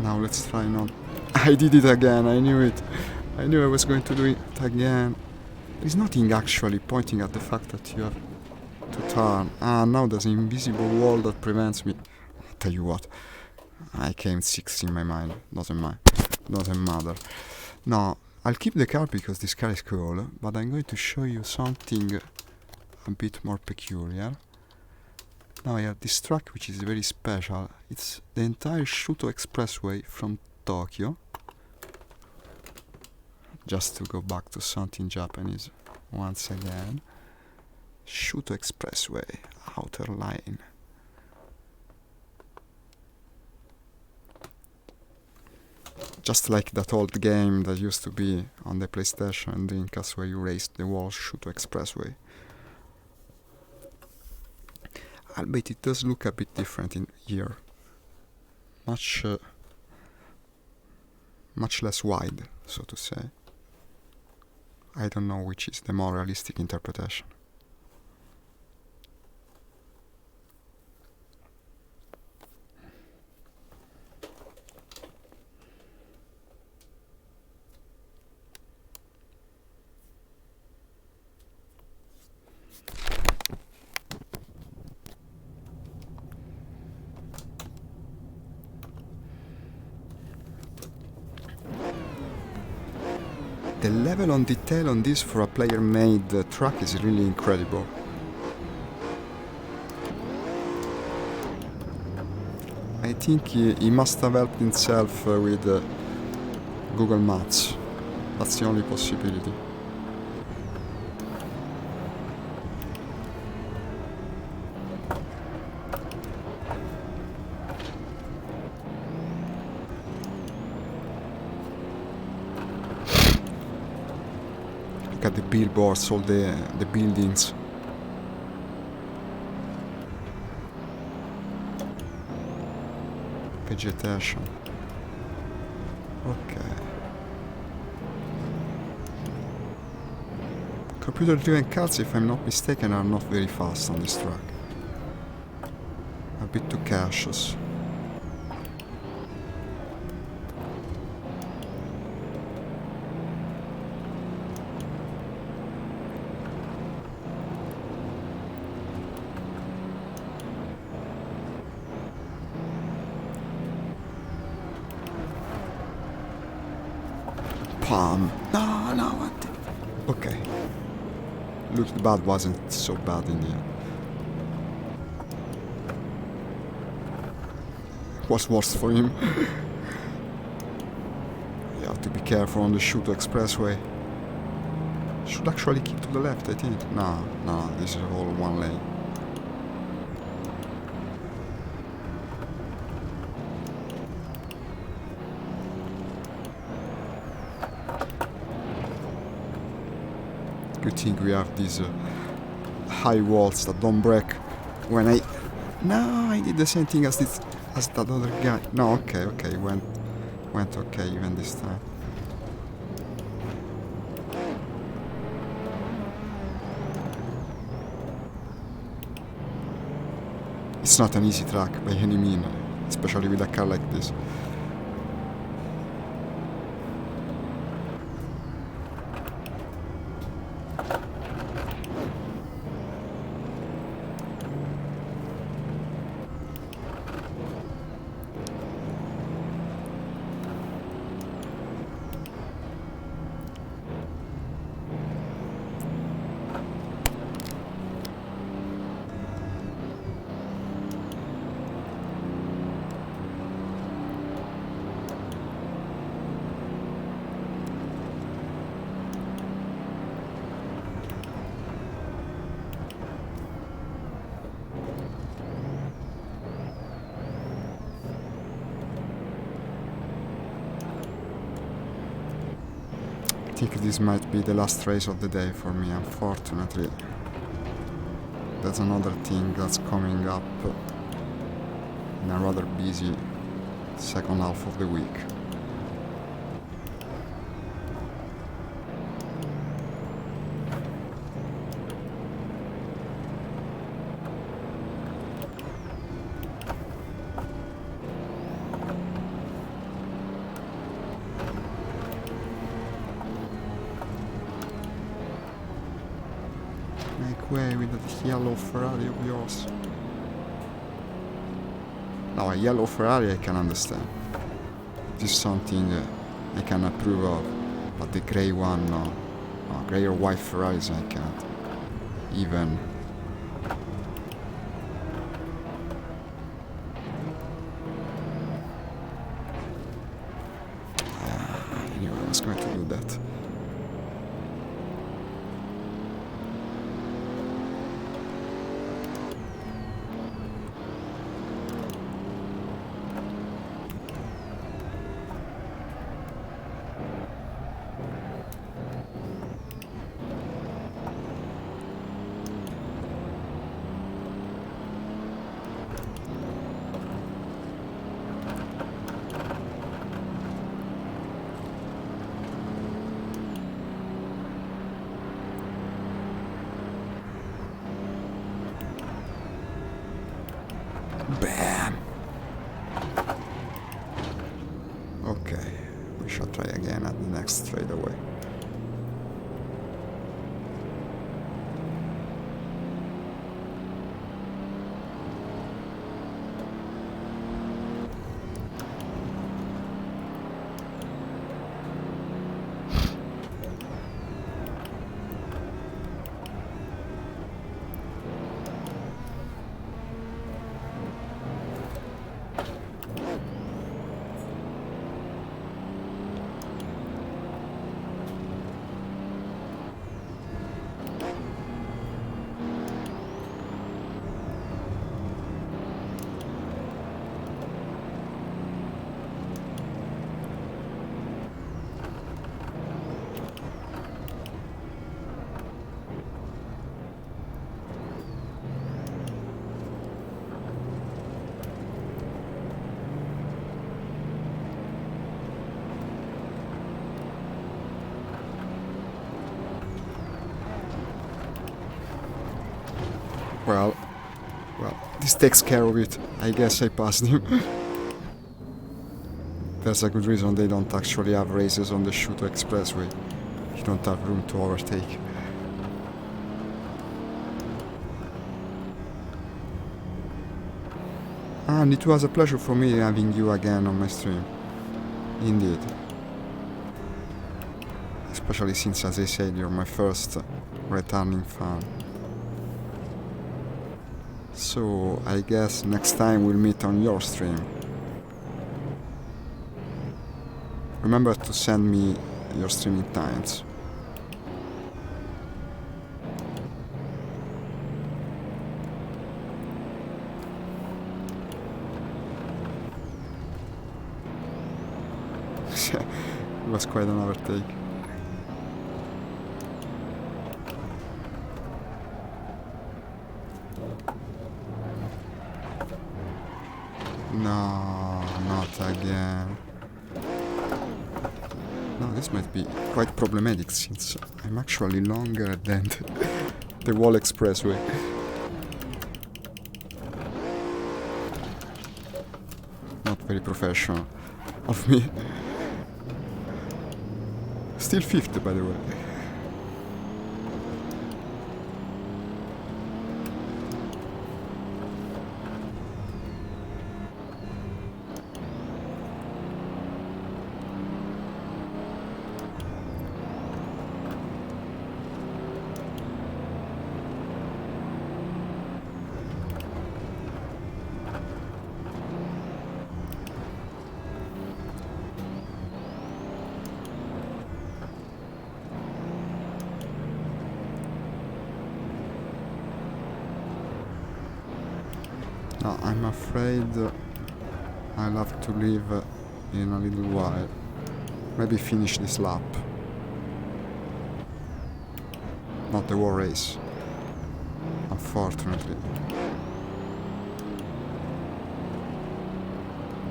Now let's try not... I did it again, I knew it. I knew I was going to do it again. There's nothing actually pointing at the fact that you have to turn. Ah, now there's an invisible wall that prevents me. I'll tell you what, I came 6th in my mind. Doesn't matter. No, I'll keep the car because this car is cool, but I'm going to show you something a bit more peculiar. Now I have this track which is very special. It's the entire Shuto Expressway from Tokyo. Just to go back to something Japanese once again. Shuto Expressway, outer line. Just like that old game that used to be on the PlayStation and Dreamcast where you raced the whole Shuto Expressway. Albeit it does look a bit different in here. Much less wide, so to say. I don't know which is the more realistic interpretation. The level on detail on this for a player-made track is really incredible. I think he must have helped himself with Google Maps. That's the only possibility. Look at the billboards, all the buildings. Vegetation. Okay. Computer-driven cars, if I'm not mistaken, are not very fast on this track. A bit too cautious. Palm. No, no, what? Okay. Looked bad, wasn't so bad in the end. Was worse for him. You have to be careful on the Shuto Expressway. Should actually keep to the left, I think. No, no, this is all one lane. Good thing we have these high walls that don't break when I... No, I did the same thing as that other guy. No, okay, went okay even this time. It's not an easy track by any means, especially with a car like this. I think this might be the last race of the day for me, unfortunately. That's another thing that's coming up in a rather busy second half of the week. Make way with that yellow Ferrari of yours. Now a yellow Ferrari I can understand. This is something I can approve of, but the grey one, no. No, grey or white Ferraris I can't. Even. I knew I was going to do that. Bam! Okay, we shall try again at the next straightaway. Well, this takes care of it. I guess I passed him. There's a good reason they don't actually have races on the Shuto Expressway. You don't have room to overtake. And it was a pleasure for me having you again on my stream. Indeed. especially since, as I said, you're my first returning fan. So I guess next time we'll meet on your stream. Remember to send me your streaming times. It was quite an overtake. No, not again. No, this might be quite problematic since I'm actually longer than the wall expressway. Not very professional of me. Still fifth, by the way. No, I'm afraid I'll have to leave in a little while. Maybe finish this lap. Not the war race, unfortunately.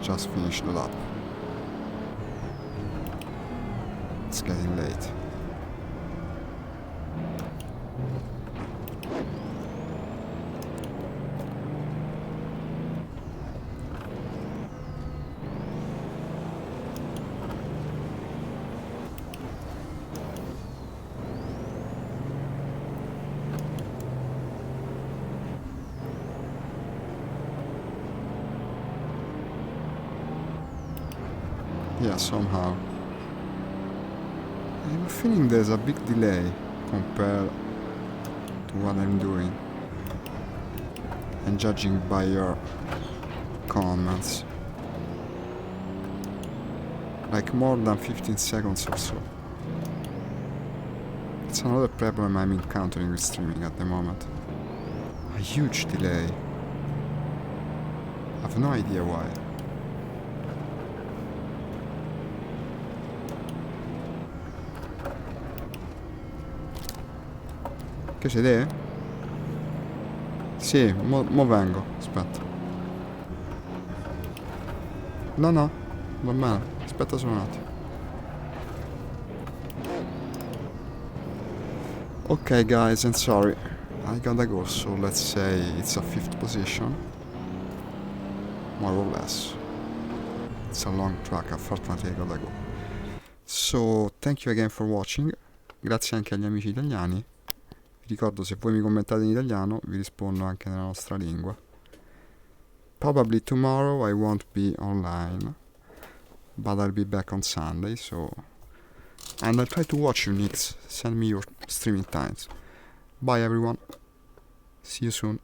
Just finish the lap. It's getting late. Yeah, somehow. I have a feeling there's a big delay compared to what I'm doing. And judging by your comments. Like more than 15 seconds or so. It's another problem I'm encountering with streaming at the moment. A huge delay. I have no idea why. Che siete? Sì, mo vengo, aspetta. No, va bene, aspetta solo un attimo. Okay guys, I'm sorry. I gotta go, so let's say it's a 5th position. More or less. It's a long track, unfortunately I gotta go. So, thank you again for watching. Grazie anche agli amici italiani. Vi ricordo, se voi mi commentate in italiano, vi rispondo anche nella nostra lingua. Probably tomorrow I won't be online, but I'll be back on Sunday, so... And I'll try to watch you, Nix. Send me your streaming times. Bye everyone. See you soon.